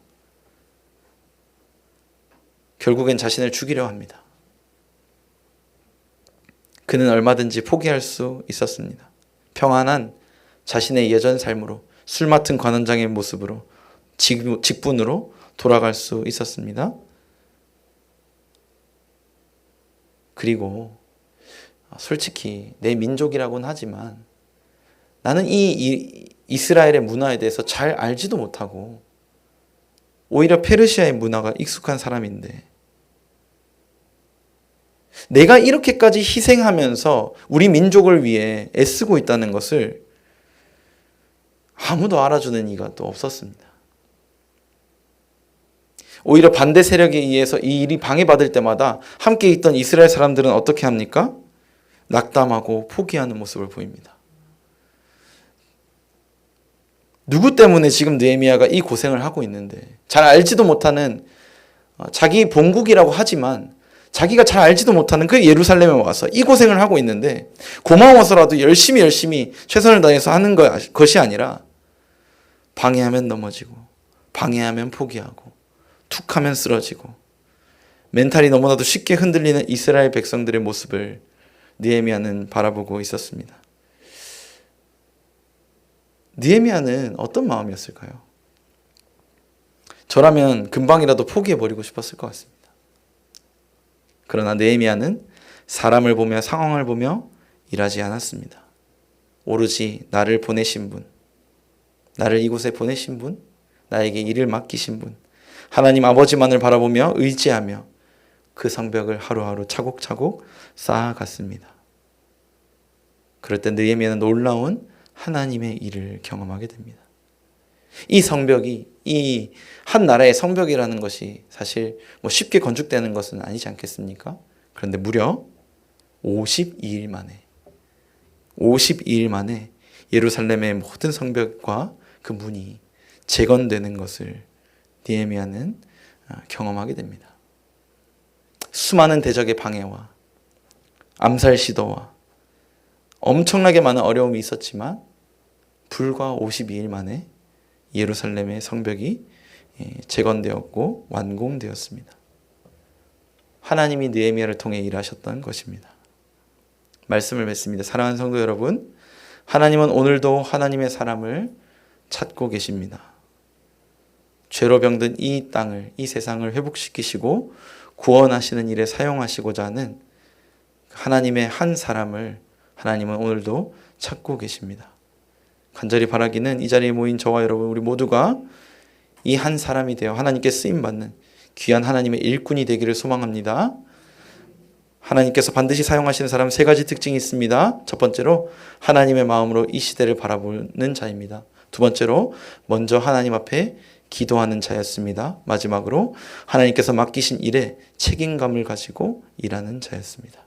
결국엔 자신을 죽이려 합니다. 그는 얼마든지 포기할 수 있었습니다. 평안한 자신의 예전 삶으로 술 맡은 관원장의 모습으로 직분으로 돌아갈 수 있었습니다. 그리고 솔직히 내 민족이라고는 하지만 나는 이 이스라엘의 문화에 대해서 잘 알지도 못하고 오히려 페르시아의 문화가 익숙한 사람인데 내가 이렇게까지 희생하면서 우리 민족을 위해 애쓰고 있다는 것을 아무도 알아주는 이가 또 없었습니다. 오히려 반대 세력에 의해서 이 일이 방해받을 때마다 함께 있던 이스라엘 사람들은 어떻게 합니까? 낙담하고 포기하는 모습을 보입니다. 누구 때문에 지금 느헤미야가 이 고생을 하고 있는데, 잘 알지도 못하는, 자기 본국이라고 하지만 자기가 잘 알지도 못하는 그 예루살렘에 와서 이 고생을 하고 있는데 고마워서라도 열심히 최선을 다해서 하는 것이 아니라 방해하면 넘어지고 방해하면 포기하고 툭하면 쓰러지고 멘탈이 너무나도 쉽게 흔들리는 이스라엘 백성들의 모습을 느헤미야는 바라보고 있었습니다. 느헤미야는 어떤 마음이었을까요? 저라면 금방이라도 포기해버리고 싶었을 것 같습니다. 그러나 느헤미야는 사람을 보며 상황을 보며 일하지 않았습니다. 오로지 나를 보내신 분, 나를 이곳에 보내신 분, 나에게 일을 맡기신 분, 하나님 아버지만을 바라보며 의지하며 그 성벽을 하루하루 차곡차곡 쌓아갔습니다. 그럴 때 느헤미야는 놀라운 하나님의 일을 경험하게 됩니다. 이 성벽이, 이 한 나라의 성벽이라는 것이 사실 쉽게 건축되는 것은 아니지 않겠습니까? 그런데 무려 52일 만에 예루살렘의 모든 성벽과 그 문이 재건되는 것을 느헤미야는 경험하게 됩니다. 수많은 대적의 방해와 암살 시도와 엄청나게 많은 어려움이 있었지만 불과 52일 만에 예루살렘의 성벽이 재건되었고 완공되었습니다. 하나님이 느헤미야를 통해 일하셨던 것입니다. 말씀을 맺습니다. 사랑하는 성도 여러분, 하나님은 오늘도 하나님의 사람을 찾고 계십니다. 죄로 병든 이 땅을, 이 세상을 회복시키시고 구원하시는 일에 사용하시고자 하는 하나님의 한 사람을 하나님은 오늘도 찾고 계십니다. 간절히 바라기는 이 자리에 모인 저와 여러분 우리 모두가 이 한 사람이 되어 하나님께 쓰임받는 귀한 하나님의 일꾼이 되기를 소망합니다. 하나님께서 반드시 사용하시는 사람 세 가지 특징이 있습니다. 첫 번째로 하나님의 마음으로 이 시대를 바라보는 자입니다. 두 번째로 먼저 하나님 앞에 기도하는 자였습니다. 마지막으로 하나님께서 맡기신 일에 책임감을 가지고 일하는 자였습니다.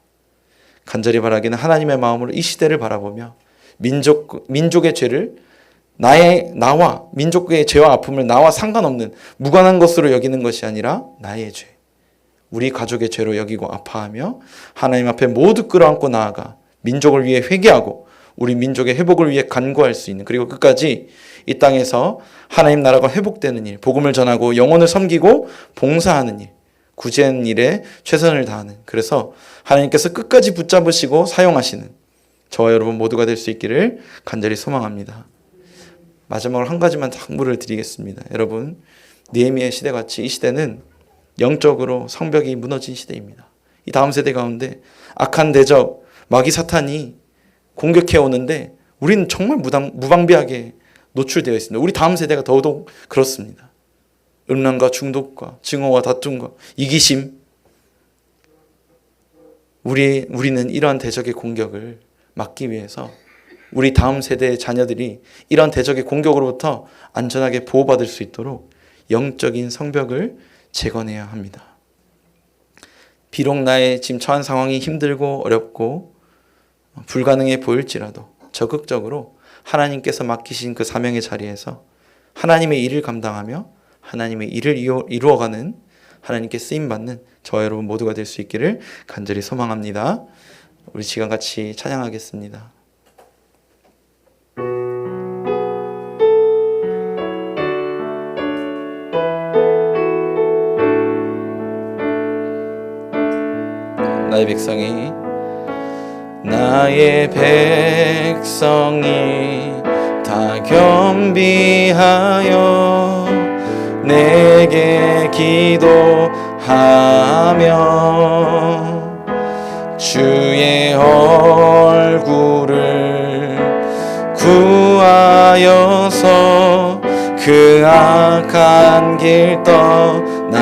간절히 바라기는 하나님의 마음으로 이 시대를 바라보며 민족의 죄를 나와 민족의 죄와 아픔을 나와 상관없는 무관한 것으로 여기는 것이 아니라 나의 죄, 우리 가족의 죄로 여기고 아파하며 하나님 앞에 모두 끌어안고 나아가 민족을 위해 회개하고 우리 민족의 회복을 위해 간구할 수 있는, 그리고 끝까지 이 땅에서 하나님 나라가 회복되는 일, 복음을 전하고 영혼을 섬기고 봉사하는 일, 구제하는 일에 최선을 다하는, 그래서 하나님께서 끝까지 붙잡으시고 사용하시는 저와 여러분 모두가 될 수 있기를 간절히 소망합니다. 마지막으로 한 가지만 당부를 드리겠습니다. 여러분, 느헤미야의 시대같이 이 시대는 영적으로 성벽이 무너진 시대입니다. 이 다음 세대 가운데 악한 대적, 마귀 사탄이 공격해 오는데 우리는 정말 무방비하게 노출되어 있습니다. 우리 다음 세대가 더더욱 그렇습니다. 음란과 중독과 증오와 다툼과 이기심, 우리는 이러한 대적의 공격을 막기 위해서 우리 다음 세대의 자녀들이 이러한 대적의 공격으로부터 안전하게 보호받을 수 있도록 영적인 성벽을 재건해야 합니다. 비록 나의 지금 처한 상황이 힘들고 어렵고 불가능해 보일지라도 적극적으로 하나님께서 맡기신 그 사명의 자리에서 하나님의 일을 감당하며 하나님의 일을 이루어가는, 하나님께 쓰임받는 저와 여러분 모두가 될 수 있기를 간절히 소망합니다. 우리 시간 같이 찬양하겠습니다. 나의 백성이 다 겸비하여 내게 기도하며 주의 얼굴을 구하여서 그 악한 길 떠나며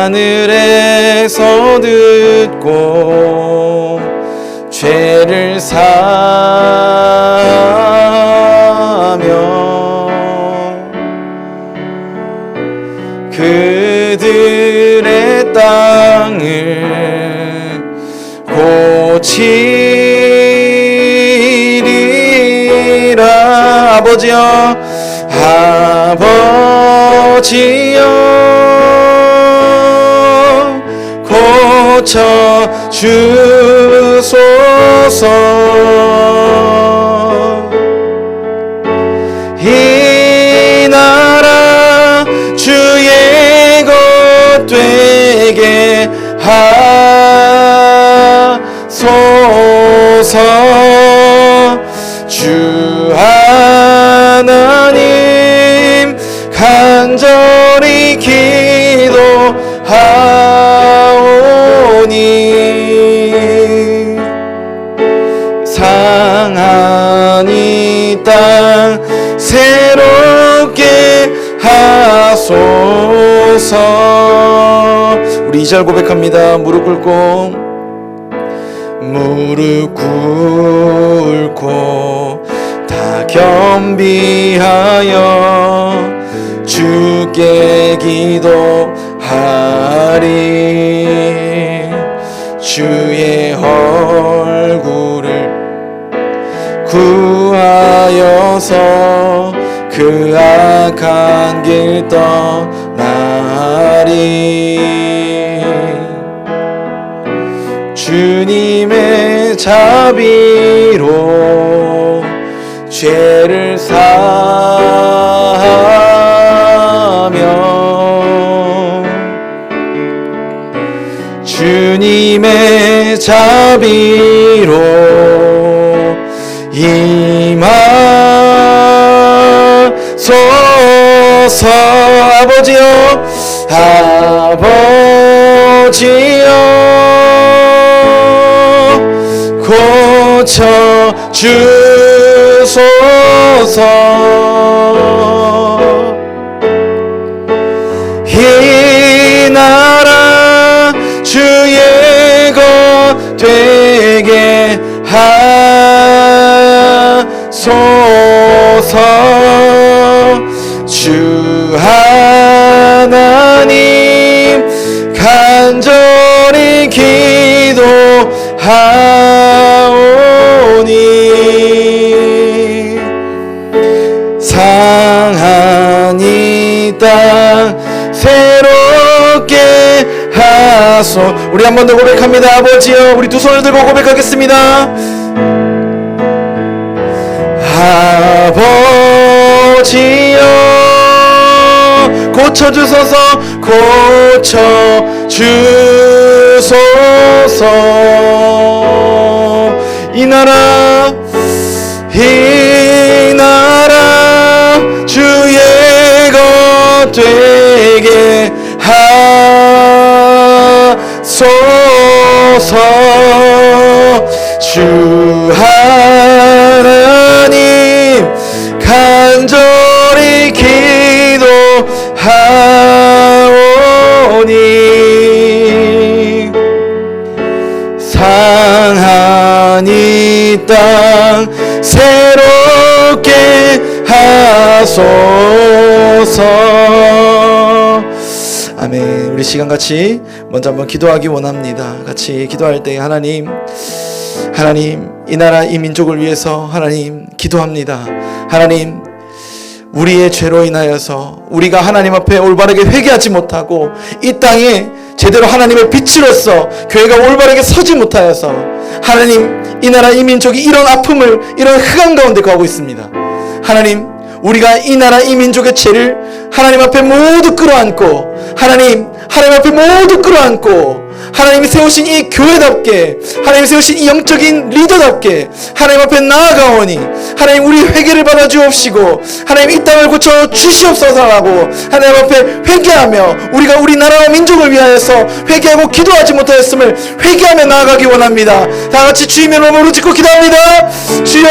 하늘에서 듣고 죄를 그들의 땅을 고치리라. 아버지여, 아버지여, 고쳐 주소서. 이 나라 주의 것 되게 하소서. 주 하나님 간절히 기도하오니 상한 이 땅 새롭게 하소서. 우리 2절 고백합니다. 무릎 꿇고 다 겸비하여 주께 기도하리. 주의 얼굴을 구하여서 그 악한 길 떠나리. 주님의 자비로 죄를 사하며 주님의 자비로 임하소서. 아버지여, 아버지여, 고쳐 주소서. 이 나라 주의 것 되게 하소서. 주 하나님 간절히 기도하오니 상한 이 땅 새롭게 하소. 우리 한 번 더 고백합니다. 아버지여, 우리 두 손을 들고 고백하겠습니다. 아버지여, 고쳐주소서. 고쳐주소서. 이 나라 주의 것 되게 하소서. 주 하나님 간절히 기도하오니 상한 이 땅 새롭게 하소서. 아멘. 우리 시간 같이 먼저 한번 기도하기 원합니다. 같이 기도할 때 하나님, 이 나라 이 민족을 위해서 하나님 기도합니다. 하나님, 우리의 죄로 인하여서 우리가 하나님 앞에 올바르게 회개하지 못하고 이 땅에 제대로 하나님의 빛으로서 교회가 올바르게 서지 못하여서 하나님, 이 나라 이 민족이 이런 아픔을, 이런 흑암 가운데 가고 있습니다. 하나님, 우리가 이 나라 이 민족의 죄를 하나님 앞에 모두 끌어안고 하나님 앞에 모두 끌어안고 하나님이 세우신 이 교회답게, 하나님이 세우신 이 영적인 리더답게 하나님 앞에 나아가오니 하나님, 우리 회개를 받아 주옵시고 하나님, 이 땅을 고쳐 주시옵소서라고 하나님 앞에 회개하며 우리가 우리 나라와 민족을 위하여서 회개하고 기도하지 못하였음을 회개하며 나아가기 원합니다. 다같이 주님의 이름으로 짓고 기도합니다. 주여,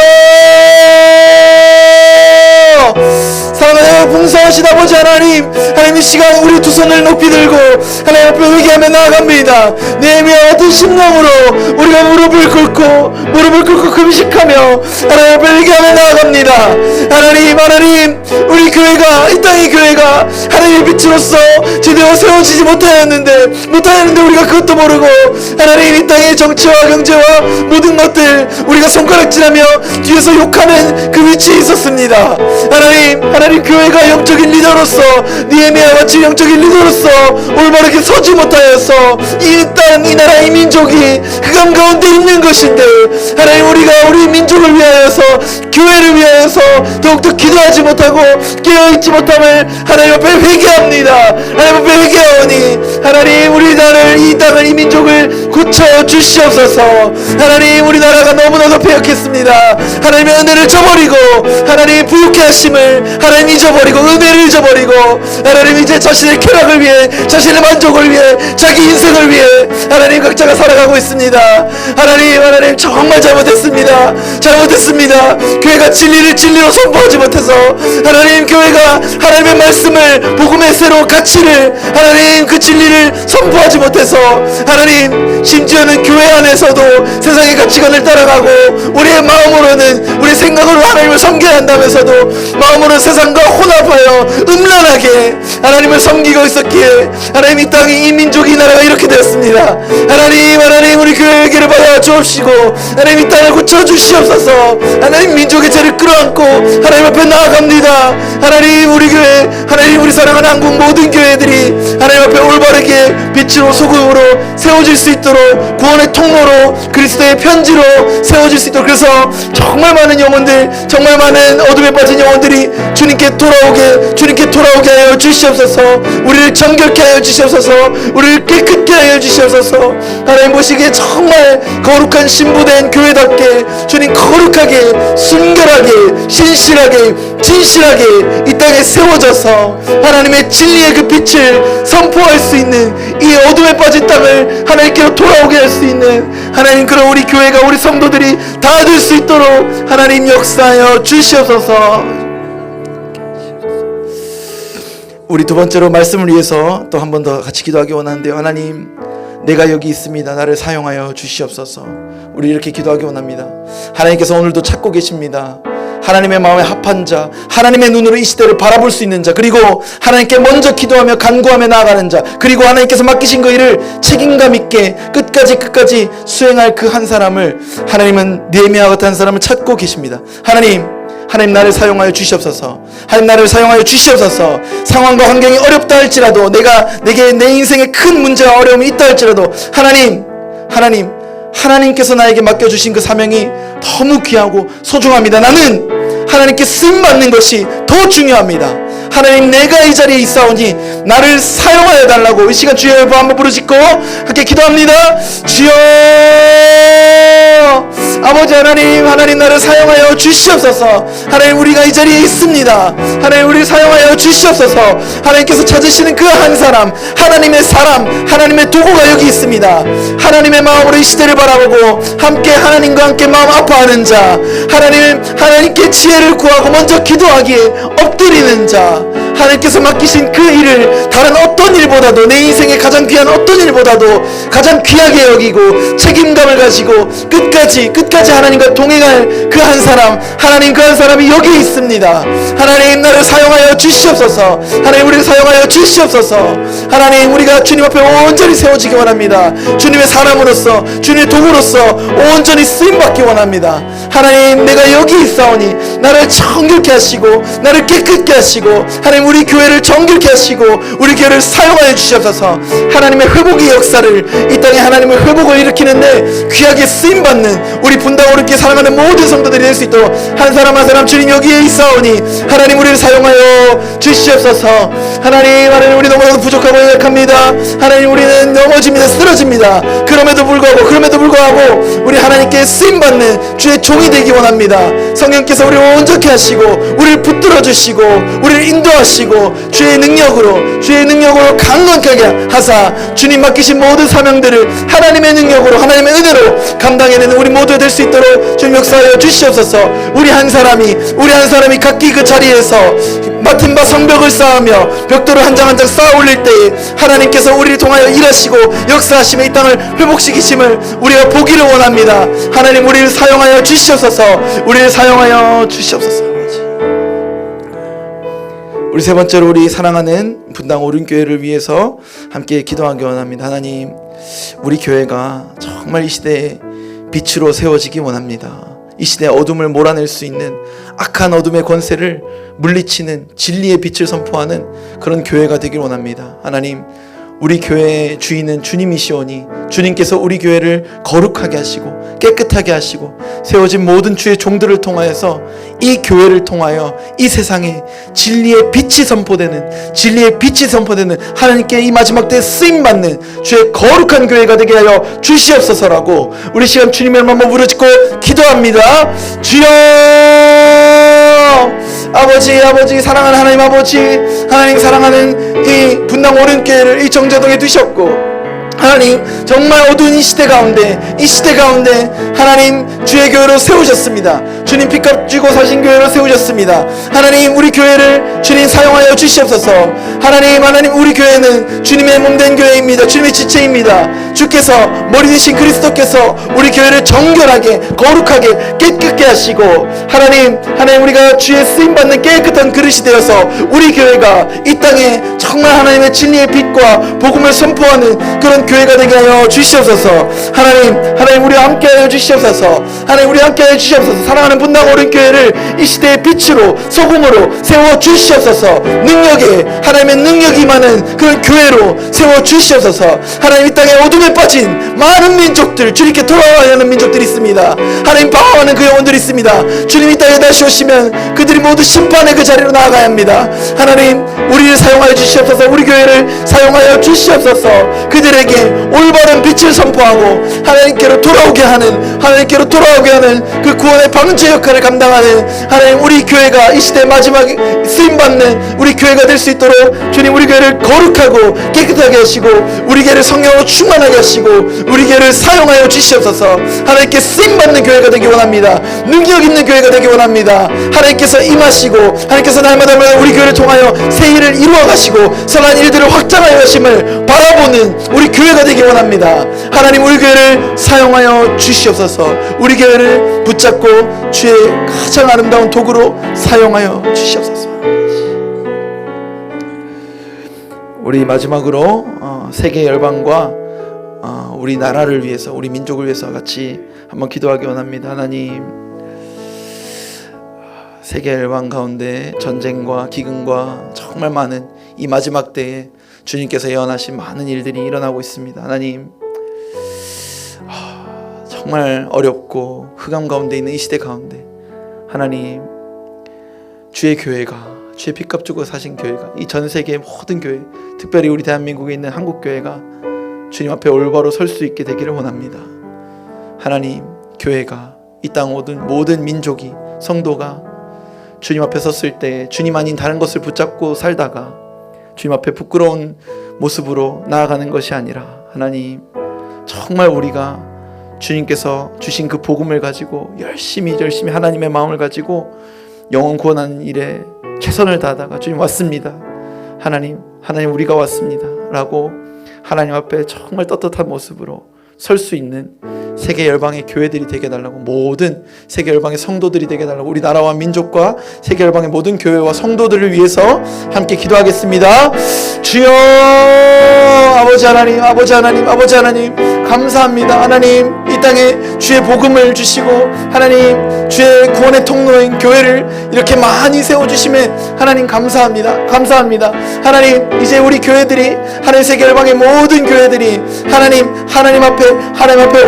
사랑하여 봉사하신 아버지 하나님, 하나님 이 시간 우리 두 손을 높이 들고 하나님 앞에 회개하며 나아갑니다. 느헤미야 같은 심령으로 우리가 무릎을 꿇고 금식하며 하나님 앞에 회개하며 나아갑니다. 하나님, 우리 교회가, 이 땅의 교회가 하나님의 빛으로서 제대로 세워지지 못하였는데 우리가 그것도 모르고 하나님 이 땅의 정치와 경제와 모든 것들 우리가 손가락질하며 뒤에서 욕하는 그 위치에 있었습니다. 하나님 교회가 영적인 리더로서 느헤미야 같이 영적인 리더로서 올바르게 서지 못하여서 이 땅, 이 나라, 이 민족이 흑암 가운데 있는 것인데 하나님 우리가 우리 민족을 위하여서 교회를 위하여서 더욱더 기도하지 못하고 깨어있지 못함을 하나님 앞에 회개합니다. 하나님 앞에 회개하오니 하나님 우리 나라를, 이 땅을, 이 민족을 고쳐 주시옵소서. 하나님 우리나라가 너무나도 패역했습니다. 하나님의 은혜를 저버리고 하나님 부욕해 하심을 하나님 잊어버리고 은혜를 잊어버리고 하나님 이제 자신의 쾌락을 위해, 자신의 만족을 위해, 자기 인생을 위해 하나님 각자가 살아가고 있습니다. 하나님 정말 잘못했습니다. 교회가 진리를 진리로 선포하지 못해서 하나님 교회가 하나님의 말씀을, 복음의 새로운 가치를, 하나님 그 진리를 선포하지 못해서 하나님 심지어는 교회 안에서도 세상의 가치관을 따라가고 우리의 마음으로는, 우리 생각으로 하나님을 섬겨야 한다면서도 마음으로 세상과 혼합하여 음란하게 하나님을 섬기고 있었기에 하나님 이 땅이, 이 민족이, 이 나라가 이렇게 되었습니다. 하나님 우리 교회에게를 받아 주옵시고 하나님 이 땅을 고쳐주시옵소서. 하나님 민족의 죄를 끌어안고 하나님 앞에 나아갑니다. 하나님 우리 교회, 하나님 우리 사랑하는 한국 모든 교회들이 하나님 앞에 올바르게 빛으로 소금으로 세워질 수 있도록, 구원의 통로로, 그리스도의 편지로 세워질 수 있도록, 그래서 정말 많은 영혼들, 정말 많은 어둠에 빠진 영혼들이 주님께 돌아오게 하여 주시옵소서. 우리를 정결케 하여 주시옵소서. 우리를 깨끗게 하여 주시옵소서. 하나님 보시기에 정말 거룩한 신부된 교회답게 주님 거룩하게, 순결하게, 신실하게, 진실하게 이 땅에 세워져서 하나님의 진리의 그 빛을 선포할 수 있는, 이 어둠에 빠진 땅을 하나님께로 돌아오게 할 수 있는 하나님, 그런 우리 교회가, 우리 성도들이 다 될 수 있도록 하나님 역사하여 주시옵소서. 우리 두 번째로 말씀을 위해서 또 한 번 더 같이 기도하기 원하는데요. 하나님, 내가 여기 있습니다. 나를 사용하여 주시옵소서. 우리 이렇게 기도하기 원합니다. 하나님께서 오늘도 찾고 계십니다. 하나님의 마음에 합한 자, 하나님의 눈으로 이 시대를 바라볼 수 있는 자, 그리고 하나님께 먼저 기도하며 간구하며 나아가는 자, 그리고 하나님께서 맡기신 그 일을 책임감 있게 끝까지 수행할 그 한 사람을, 하나님은 느헤미야 같은 한 사람을 찾고 계십니다. 하나님 나를 사용하여 주시옵소서. 하나님 나를 사용하여 주시옵소서. 상황과 환경이 어렵다 할지라도, 내게 내 인생에 큰 문제와 어려움이 있다 할지라도 하나님께서 나에게 맡겨주신 그 사명이 너무 귀하고 소중합니다. 나는 하나님께 쓰임받는 것이 더 중요합니다. 하나님, 내가 이 자리에 있사오니 나를 사용하여 달라고 이 시간 주여 여러분 한번 부르짖고 함께 기도합니다. 주여 아버지 하나님 나를 사용하여 주시옵소서. 하나님 우리가 이 자리에 있습니다. 하나님 우리를 사용하여 주시옵소서. 하나님께서 찾으시는 그 한 사람, 하나님의 도구가 여기 있습니다. 하나님의 마음으로 이 시대를 바라보고 함께 하나님과 함께 마음 아파하는 자, 하나님께 지혜를 구하고 먼저 기도하기에 엎드리는 자, 하나님께서 맡기신 그 일을 다른 어떤 일보다도, 내 인생의 가장 귀한 어떤 일보다도 가장 귀하게 여기고 책임감을 가지고 끝까지 하나님과 동행할 그 한 사람, 하나님 그 한 사람이 여기 있습니다. 하나님 나를 사용하여 주시옵소서. 하나님 우리를 사용하여 주시옵소서. 하나님 우리가 주님 앞에 온전히 세워지기 원합니다. 주님의 사람으로서, 주님의 도구로서 온전히 쓰임받기 원합니다. 하나님 내가 여기 있사오니 나를 정결케 하시고 나를 깨끗게 하시고 하나님 우리 교회를 정결케 하시고 우리 교회를 사용하여 주시옵소서. 하나님의 회복의 역사를, 이 땅에 하나님의 회복을 일으키는데 귀하게 쓰임받는 우리 분당으로 이렇게 사랑하는 모든 성도들이 될 수 있도록 한 사람 한 사람 주님 여기에 있사오니 하나님 우리를 사용하여 주시옵소서. 하나님 우리 너무나도 부족하고 연약합니다. 하나님 우리는 넘어집니다. 쓰러집니다. 그럼에도 불구하고 우리 하나님께 쓰임받는 주의 종이 되기 원합니다. 성령께서 우리를 온전케 하시고 우리를 붙들어 주시고 우리를 인도하시고 주의 능력으로 강건하게 하사 주님 맡기신 모든 사명들을 하나님의 능력으로, 하나님의 은혜로 감당해내는 우리 모두 병도 될 수 있도록 주님 역사하여 주시옵소서. 우리 한 사람이 각기 그 자리에서 맡은 바 성벽을 쌓으며 벽돌을 한 장 한 장 쌓아 올릴 때에 하나님께서 우리를 통하여 일하시고 역사하시며 이 땅을 회복시키심을 우리가 보기를 원합니다. 하나님, 우리를 사용하여 주시옵소서. 우리를 사용하여 주시옵소서. 우리 세 번째로, 우리 사랑하는 분당 오륜교회를 위해서 함께 기도하기 원합니다. 하나님, 우리 교회가 정말 이 시대에 빛으로 세워지기 원합니다. 이 시대의 어둠을 몰아낼 수 있는 악한 어둠의 권세를 물리치는 진리의 빛을 선포하는 그런 교회가 되길 원합니다. 하나님, 우리 교회의 주인은 주님이시오니 주님께서 우리 교회를 거룩하게 하시고 깨끗하게 하시고 세워진 모든 주의 종들을 통하여서 이 교회를 통하여 이 세상에 진리의 빛이 선포되는 하나님께 이 마지막 때에 쓰임받는 주의 거룩한 교회가 되게 하여 주시옵소서라고 우리 시간 주님의 이름 한번 부르짖고 기도합니다. 주여, 아버지, 사랑하는 하나님 아버지, 하나님 사랑하는 이 분당 오륜교회를 이 정자동에 두셨고, 하나님 정말 어두운 이 시대 가운데 하나님 주의 교회로 세우셨습니다. 주님 피값 주고 사신 교회로 세우셨습니다. 하나님, 우리 교회를 주님 사용하여 주시옵소서. 하나님, 우리 교회는 주님의 몸된 교회입니다. 주님의 지체입니다. 주께서 머리 되신 그리스도께서 우리 교회를 정결하게 거룩하게 깨끗게 하시고, 하나님 우리가 주의 쓰임받는 깨끗한 그릇이 되어서 우리 교회가 이 땅에 정말 하나님의 진리의 빛과 복음을 선포하는 그런 교회가 되게 하여 주시옵소서. 하나님 우리와 함께하여 주시옵소서. 사랑하는 분당 오륜교회를 이 시대의 빛으로 소금으로 세워 주시옵소서. 하나님의 능력이 임하는 그런 교회로 세워 주시옵소서. 하나님, 이 땅에 어둠에 빠진 많은 민족들, 주님께 돌아와야 하는 민족들이 있습니다. 하나님, 방황하는 그 영혼들이 있습니다. 주님 이 땅에 다시 오시면 그들이 모두 심판의 그 자리로 나아가야 합니다. 하나님, 우리를 사용하여 주시옵소서. 우리 교회를 사용하여 주시옵소서. 그들에게 올바른 빛을 선포하고 하나님께로 돌아오게 하는 그 구원의 방주 역할을 감당하는 하나님, 우리 교회가 이 시대 마지막에 쓰임받는 우리 교회가 될 수 있도록 주님, 우리 교회를 거룩하고 깨끗하게 하시고 우리 교회를 성령으로 충만하게 하시고 우리 교회를 사용하여 주시옵소서. 하나님께 쓰임받는 교회가 되기 원합니다. 능력 있는 교회가 되기 원합니다. 하나님께서 임하시고 하나님께서 날마다 우리 교회를 통하여 새 일을 이루어 가시고 선한 일들을 확장하여 하심을 바라보는 우리 교회가 되기 원합니다. 하나님, 우리 교회를 사용하여 주시옵소서. 우리 교회를 붙잡고 주의 가장 아름다운 도구로 사용하여 주시옵소서. 우리 마지막으로 세계 열방과 우리 나라를 위해서, 우리 민족을 위해서 같이 한번 기도하기 원합니다. 하나님, 세계 열방 가운데 전쟁과 기근과 정말 많은 이 마지막 때에 주님께서 예언하신 많은 일들이 일어나고 있습니다. 하나님, 정말 어렵고 흑암 가운데 있는 이 시대 가운데 하나님, 주의 교회가, 주의 피값 주고 사신 교회가, 이 전 세계의 모든 교회, 특별히 우리 대한민국에 있는 한국 교회가 주님 앞에 올바로 설 수 있게 되기를 원합니다. 하나님, 교회가 이 땅 모든 민족이, 성도가 주님 앞에 섰을 때 주님 아닌 다른 것을 붙잡고 살다가 주님 앞에 부끄러운 모습으로 나아가는 것이 아니라, 하나님 정말 우리가 주님께서 주신 그 복음을 가지고 열심히 하나님의 마음을 가지고 영혼 구원하는 일에 최선을 다하다가 주님 왔습니다. 하나님 우리가 왔습니다 라고 하나님 앞에 정말 떳떳한 모습으로 설 수 있는 세계 열방의 교회들이 되게 해달라고, 모든 세계 열방의 성도들이 되게 해달라고, 우리 나라와 민족과 세계 열방의 모든 교회와 성도들을 위해서 함께 기도하겠습니다. 주여, 아버지 하나님 감사합니다. 하나님, 이 땅에 주의 복음을 주시고 하나님 주의 구원의 통로인 교회를 이렇게 많이 세워주심에 하나님 감사합니다. 하나님, 이제 우리 교회들이, 하나님 세계 열방의 모든 교회들이 하나님 앞에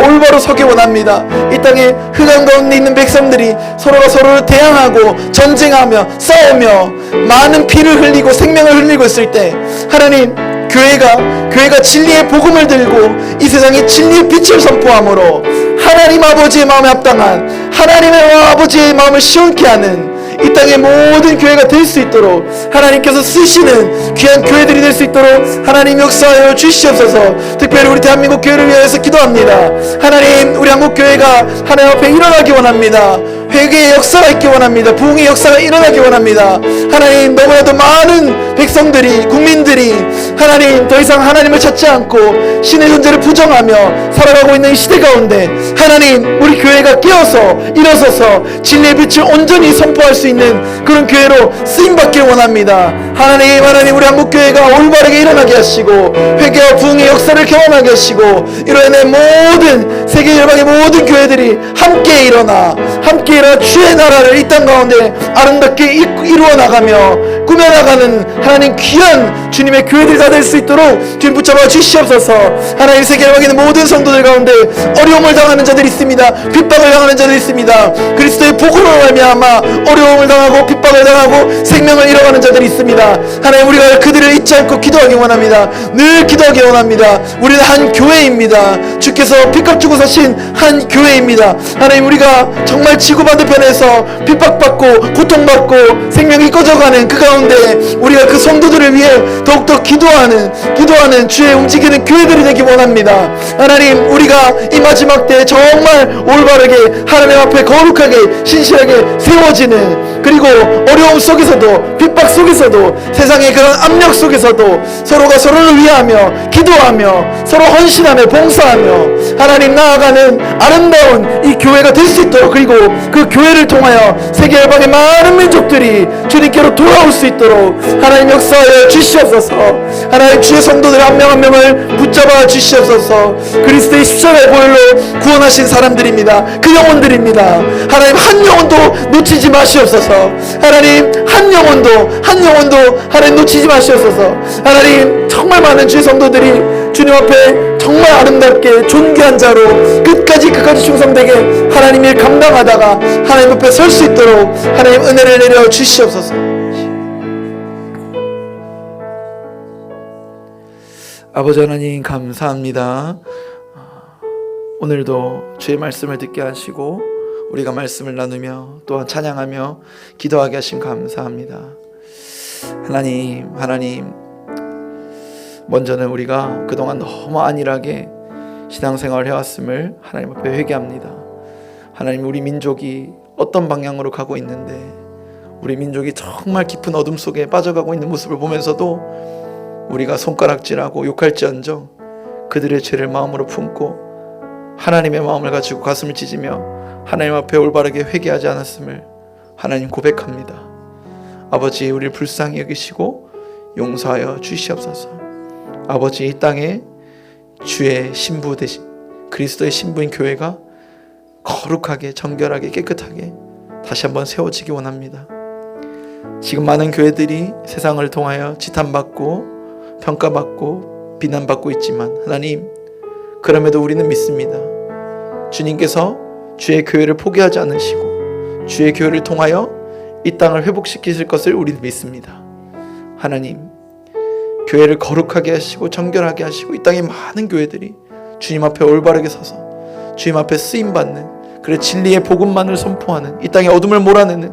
올바로 서기 원합니다. 이 땅에 흑암 가운데 있는 백성들이 서로가 서로를 대항하고 전쟁하며 싸우며 많은 피를 흘리고 생명을 흘리고 있을 때, 하나님 교회가 진리의 복음을 들고 이 세상에 진리의 빛을 선포함으로 하나님 아버지의 마음에 합당한, 하나님의 아버지의 마음을 시원케 하는 이 땅의 모든 교회가 될 수 있도록 하나님께서 쓰시는 귀한 교회들이 될 수 있도록 하나님 역사하여 주시옵소서. 특별히 우리 대한민국 교회를 위해서 기도합니다. 하나님, 우리 한국교회가 하나님 앞에 일어나기 원합니다. 회개의 역사가 있기 원합니다. 부흥의 역사가 일어나기 원합니다. 하나님, 너무나도 많은 백성들이, 국민들이 하나님 더 이상 하나님을 찾지 않고 신의 존재를 부정하며 살아가고 있는 이 시대 가운데 하나님, 우리 교회가 깨어서 일어서서 진리의 빛을 온전히 선포할 수 있는 그런 교회로 쓰임받길 원합니다. 하나님, 우리 한국교회가 올바르게 일어나게 하시고 회개와 부흥의 역사를 경험하게 하시고 이로 인해 모든 세계 열방의 모든 교회들이 함께 일어나 주의 나라를 이 땅 가운데 아름답게 이루어 나가며 꾸며나가는 하나님 귀한 주님의 교회들이 다 될 수 있도록 주님 붙잡아 주시옵소서. 하나님, 세계 열방에 있는 모든 성도들 가운데 어려움을 당하는 자들이 있습니다. 핍박을 당하는 자들이 있습니다. 그리스도의 복음으로 말미암아 어려움을 당하고 핍박을 당하고 생명을 잃어가는 자들이 있습니다. 하나님, 우리가 그들을 잊지 않고 기도하기 원합니다. 늘 기도하기 원합니다. 우리는 한 교회입니다. 주께서 피값 주고 사신 한 교회입니다. 하나님, 우리가 정말 지구 반대편에서 핍박받고 고통받고 생명이 꺼져가는 그 가운데 우리가 그 성도들을 위해 더욱더 기도하는 주의 움직이는 교회들이 되기 원합니다. 하나님, 우리가 이 마지막 때 정말 올바르게 하나님 앞에 거룩하게 신실하게 세워지는, 그리고 어려움 속에서도 핍박 속에서도 세상의 그런 압력 속에서도 서로가 서로를 위하며 기도하며 서로 헌신하며 봉사하며 하나님 나아가는 아름다운 이 교회가 될 수 있도록, 그리고 그 교회를 통하여 세계 열방의 많은 민족들이 주님께로 돌아올 수 있도록 하나님 역사하여 주시옵소서. 하나님, 주의 성도들 한 명 한 명을 붙잡아 주시옵소서. 그리스도의 십자가의 보혈로 구원하신 사람들입니다. 그 영혼들입니다. 하나님, 한 영혼도 놓치지 마시옵소서. 하나님, 한 영혼도 하나님 놓치지 마시옵소서. 하나님, 정말 많은 주의 성도들이 주님 앞에 정말 아름답게 존귀한 자로 끝까지 충성되게 하나님 일 감당하다가 하나님 앞에 설 수 있도록 하나님 은혜를 내려 주시옵소서. 아버지 하나님, 감사합니다. 오늘도 주의 말씀을 듣게 하시고 우리가 말씀을 나누며 또한 찬양하며 기도하게 하심 감사합니다. 하나님, 먼저는 우리가 그동안 너무 안일하게 신앙생활을 해왔음을 하나님 앞에 회개합니다. 하나님, 우리 민족이 어떤 방향으로 가고 있는데 우리 민족이 정말 깊은 어둠 속에 빠져가고 있는 모습을 보면서도 우리가 손가락질하고 욕할지언정 그들의 죄를 마음으로 품고 하나님의 마음을 가지고 가슴을 찢으며 하나님 앞에 올바르게 회개하지 않았음을 하나님 고백합니다. 아버지, 우리를 불쌍히 여기시고 용서하여 주시옵소서. 아버지, 이 땅에 주의 신부 되신 그리스도의 신부인 교회가 거룩하게 정결하게 깨끗하게 다시 한번 세워지기 원합니다. 지금 많은 교회들이 세상을 통하여 지탄받고 평가받고 비난받고 있지만 하나님, 그럼에도 우리는 믿습니다. 주님께서 주의 교회를 포기하지 않으시고 주의 교회를 통하여 이 땅을 회복시키실 것을 우리는 믿습니다. 하나님, 교회를 거룩하게 하시고 정결하게 하시고 이 땅의 많은 교회들이 주님 앞에 올바르게 서서 주님 앞에 쓰임받는, 그래 진리의 복음만을 선포하는, 이 땅의 어둠을 몰아내는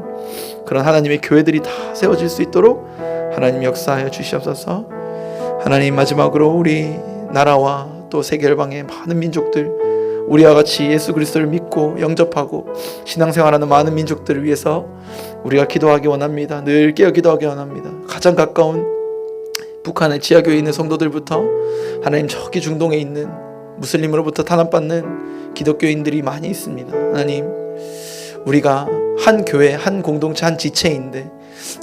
그런 하나님의 교회들이 다 세워질 수 있도록 하나님 역사하여 주시옵소서. 하나님, 마지막으로 우리 나라와 또 세계 열방의 많은 민족들, 우리와 같이 예수 그리스도를 믿고 영접하고 신앙생활하는 많은 민족들을 위해서 우리가 기도하기 원합니다. 늘 깨어 기도하기 원합니다. 가장 가까운 북한의 지하교회에 있는 성도들부터 하나님, 저기 중동에 있는 무슬림으로부터 탄압받는 기독교인들이 많이 있습니다. 하나님, 우리가 한 교회, 한 공동체, 한 지체인데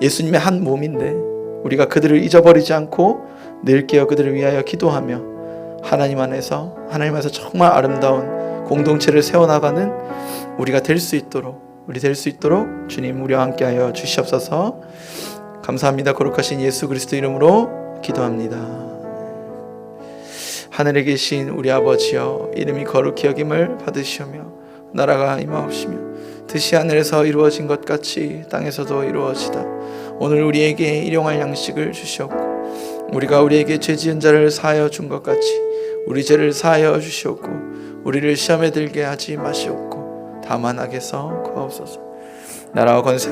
예수님의 한 몸인데 우리가 그들을 잊어버리지 않고 늘 깨어 그들을 위하여 기도하며 하나님 안에서 정말 아름다운 공동체를 세워나가는 우리가 될 수 있도록 주님 우리와 함께하여 주시옵소서. 감사합니다. 거룩하신 예수 그리스도 이름으로 기도합니다. 하늘에 계신 우리 아버지여, 이름이 거룩히 여김을 받으시오며 나라가 임하옵시며 뜻이 하늘에서 이루어진 것 같이 땅에서도 이루어지다. 오늘 우리에게 일용할 양식을 주시옵고 우리가 우리에게 죄 지은 자를 사하여 준 것 같이 우리 죄를 사하여 주시옵고 우리를 시험에 들게 하지 마시옵고 다만 악에서 구하옵소서. 나라와 권세하여